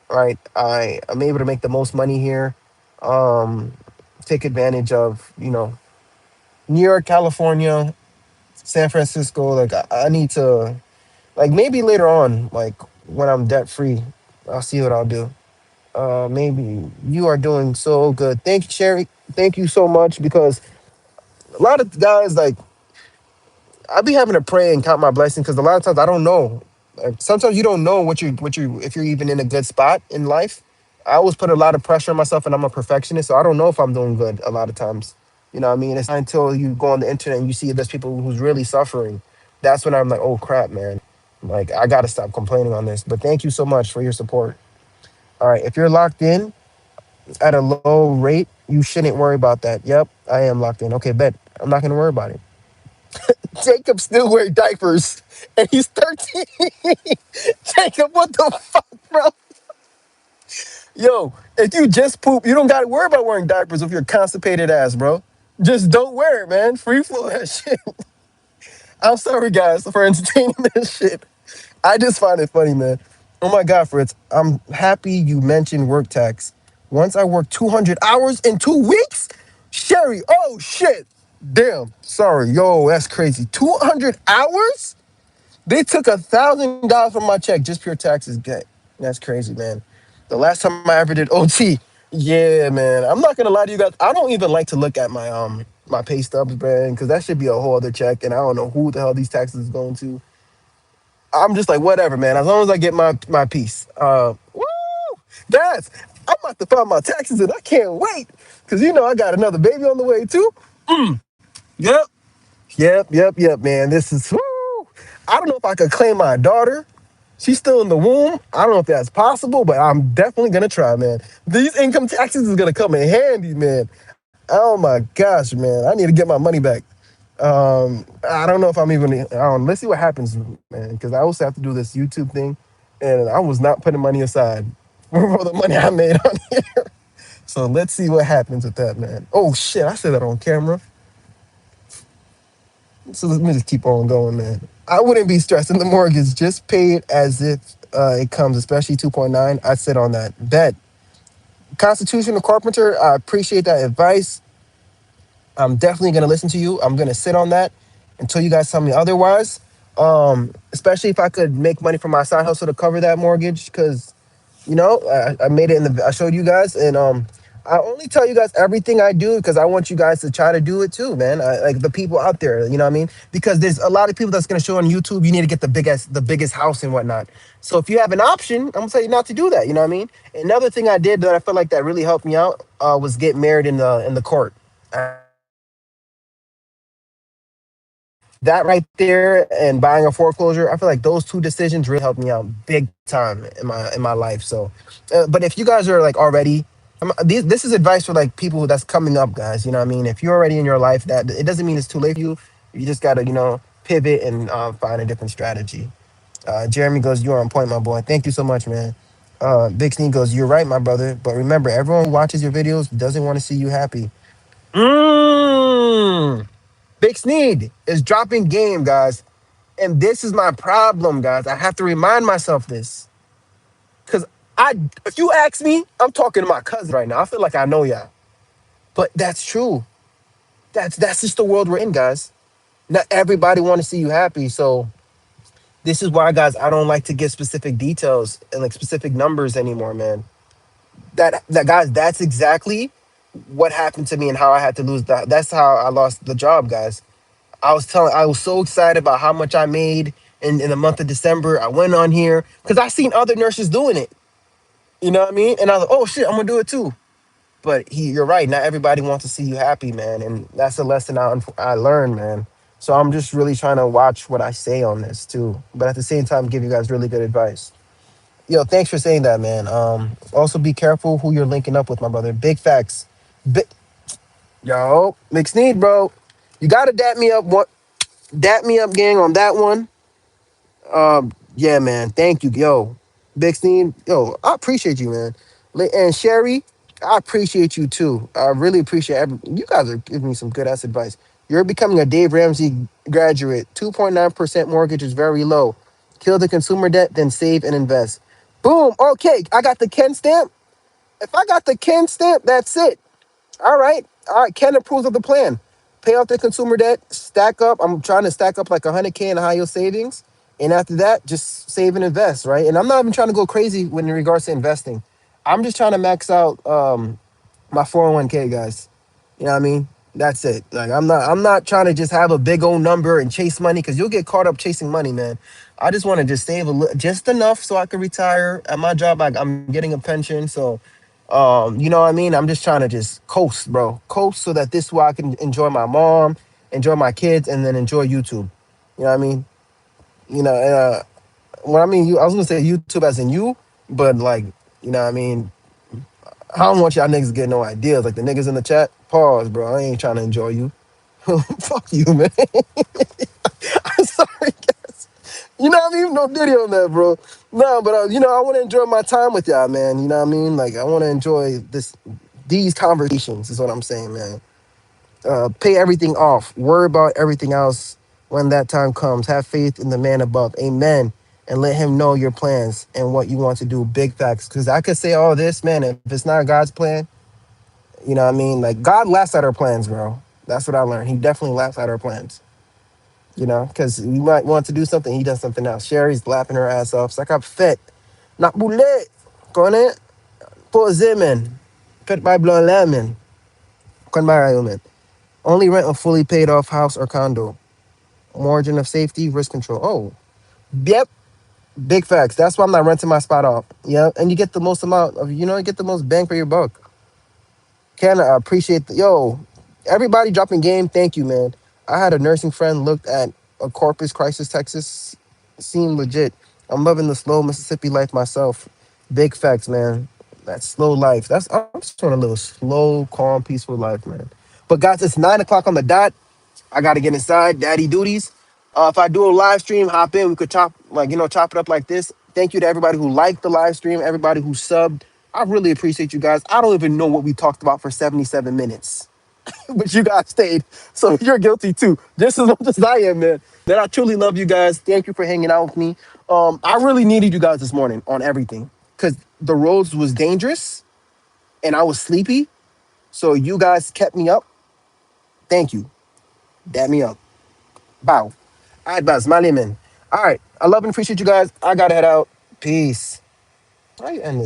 Right? I'm able to make the most money here. Um, Take advantage of New York, California, San Francisco. Like I need to like maybe later on, like when I'm debt free. I'll see what I'll do. Maybe you are doing so good. Thank you, Sherry. Thank you so much because a lot of guys like I be having to pray and count my blessings because a lot of times I don't know. Like, sometimes you don't know what you if you're even in a good spot in life. I always put a lot of pressure on myself, and I'm a perfectionist, so I don't know if I'm doing good a lot of times. You know what I mean? It's not until you go on the internet and you see there's people who's really suffering. That's when I'm like, oh crap, man. Like I gotta stop complaining on this. But thank you so much for your support. All right, if you're locked in at a low rate, you shouldn't worry about that. Yep, I am locked in. Okay, bet. I'm not gonna worry about it. Jacob still wearing diapers, and he's 13. Jacob, what the fuck, bro? Yo, if you just poop, you don't got to worry about wearing diapers with your constipated ass, bro. Just don't wear it, man. Free flow that shit. I'm sorry, guys, for entertaining this shit. I just find it funny, man. Oh my God, Fritz. I'm happy you mentioned work tax. Once I worked 200 hours in 2 weeks? Sherry, oh shit. Damn, sorry. Yo, that's crazy. 200 hours? They took $1,000 from my check, just pure taxes. Get That's crazy, man. The last time I ever did OT, yeah, man. I'm not gonna lie to you guys. I don't even like to look at my pay stubs, man, because that should be a whole other check, and I don't know who the hell these taxes is going to. I'm just like, whatever, man. As long as I get my piece. Woo! Guys, I'm about to file my taxes, and I can't wait, because I got another baby on the way too. Yep, yep, man. This is woo. I don't know if I could claim my daughter. She's still in the womb. I don't know if that's possible, but I'm definitely gonna try, man. These income taxes is gonna come in handy, man. Oh my gosh, man. I need to get my money back. I don't know if I'm even. I don't. Let's see what happens, man. Because I also have to do this YouTube thing, and I was not putting money aside for the money I made on here. So let's see what happens with that, man. Oh shit! I said that on camera. So let me just keep on going, man. I wouldn't be stressing the mortgage. Just pay it as if it comes, especially 2.9. I sit on that. Bet. Constitutional Carpenter, I appreciate that advice. I'm definitely going to listen to you. I'm going to sit on that until you guys tell me otherwise. Especially if I could make money from my side hustle to cover that mortgage, because I made it I showed you guys, and I only tell you guys everything I do because I want you guys to try to do it too, man. Like the people out there, you know what I mean? Because there's a lot of people that's gonna show on YouTube. You need to get the biggest house and whatnot. So if you have an option, I'm gonna tell you not to do that. You know what I mean? Another thing I did that I felt like that really helped me out was get married in the court. That right there and buying a foreclosure, I feel like those two decisions really helped me out big time in my life. So, but if you guys are like already, this is advice for like people that's coming up, guys. You know what I mean? If you're already in your life, that it doesn't mean it's too late for you. You just gotta pivot and find a different strategy. Jeremy goes, "You are on point, my boy. Thank you so much, man." Big Sneak goes, "You're right, my brother. But remember, everyone who watches your videos doesn't want to see you happy." Mm. Big Sneed is dropping game, guys. And this is my problem, guys. I have to remind myself this. Cause if you ask me, I'm talking to my cousin right now. I feel like I know y'all. But that's true. That's just the world we're in, guys. Not everybody want to see you happy. So this is why, guys, I don't like to give specific details and like specific numbers anymore, man. That guys, that's exactly what happened to me and how I had to lose that. That's how I lost the job, guys. I was so excited about how much I made in the month of December. I went on here because I seen other nurses doing it. You know what I mean? And I was like, oh shit, I'm gonna do it too. But you're right. Not everybody wants to see you happy, man, and that's a lesson I learned, man. So I'm just really trying to watch what I say on this too, but at the same time, give you guys really good advice. Yo, thanks for saying that, man. Also be careful who you're linking up with, my brother. Big facts. Big, yo, McSneed, bro. You gotta dap me up, gang, on that one. Yeah, man. Thank you, yo. Big Steen, yo, I appreciate you, man. And Sherry, I appreciate you too. I really appreciate you guys are giving me some good ass advice. You're becoming a Dave Ramsey graduate. 2.9% mortgage is very low. Kill the consumer debt, then save and invest. Boom. Okay, I got the Ken stamp. If I got the Ken stamp, that's it. All right. All right. Ken approves of the plan. Pay off the consumer debt. Stack up. I'm trying to stack up like 100K in high yield savings. And after that, just save and invest, right? And I'm not even trying to go crazy when in regards to investing. I'm just trying to max out my 401k, guys. You know what I mean? That's it. Like I'm not trying to just have a big old number and chase money because you'll get caught up chasing money, man. I just want to just save just enough so I can retire. At my job, I'm getting a pension, so you know what I mean? I'm just trying to just coast, bro. Coast so that this way I can enjoy my mom, enjoy my kids, and then enjoy YouTube. You know what I mean? You know, when I mean you, I was gonna say YouTube as in you, but like, you know what I mean? I don't want y'all niggas to get no ideas. Like the niggas in the chat, pause, bro. I ain't trying to enjoy you. Fuck you, man. I'm sorry, guys. You know what I mean? No diddy on that, bro. No, but you know, I want to enjoy my time with y'all, man. You know what I mean? Like I want to enjoy these conversations. Is what I'm saying, man. Pay everything off. Worry about everything else when that time comes. Have faith in the man above. Amen. And let him know your plans and what you want to do. Big facts. Because I could say all this, man. If it's not God's plan, you know what I mean? Like God laughs at our plans, bro. That's what I learned. He definitely laughs at our plans. You know, because we might want to do something, he does something else. Sherry's laughing her ass off. Sakap fet. Nak bule. Kone? Po zemen. Fet by blow lemon. Kon ba man? Only rent a fully paid off house or condo. Margin of safety, risk control. Oh, yep. Big facts. That's why I'm not renting my spot off. Yeah. And you get the most amount of, you get the most bang for your buck. Can I appreciate everybody dropping game. Thank you, man. I had a nursing friend looked at a Corpus Crisis, Texas. Seemed legit. I'm loving the slow Mississippi life myself. Big facts, man. That slow life. I'm just trying to live a slow, calm, peaceful life, man. But guys, it's 9 o'clock on the dot. I gotta get inside, daddy duties. If I do a live stream, hop in. We could chop it up like this. Thank you to everybody who liked the live stream, everybody who subbed. I really appreciate you guys. I don't even know what we talked about for 77 minutes, but you guys stayed, so you're guilty too, just as much as I am, man. That I truly love you guys. Thank you for hanging out with me. I really needed you guys this morning on everything because the roads was dangerous and I was sleepy. So you guys kept me up. Thank you. Dab me up. Bow. All right, Buzz, my name in. All right. I love and appreciate you guys. I gotta head out. Peace. How you end this?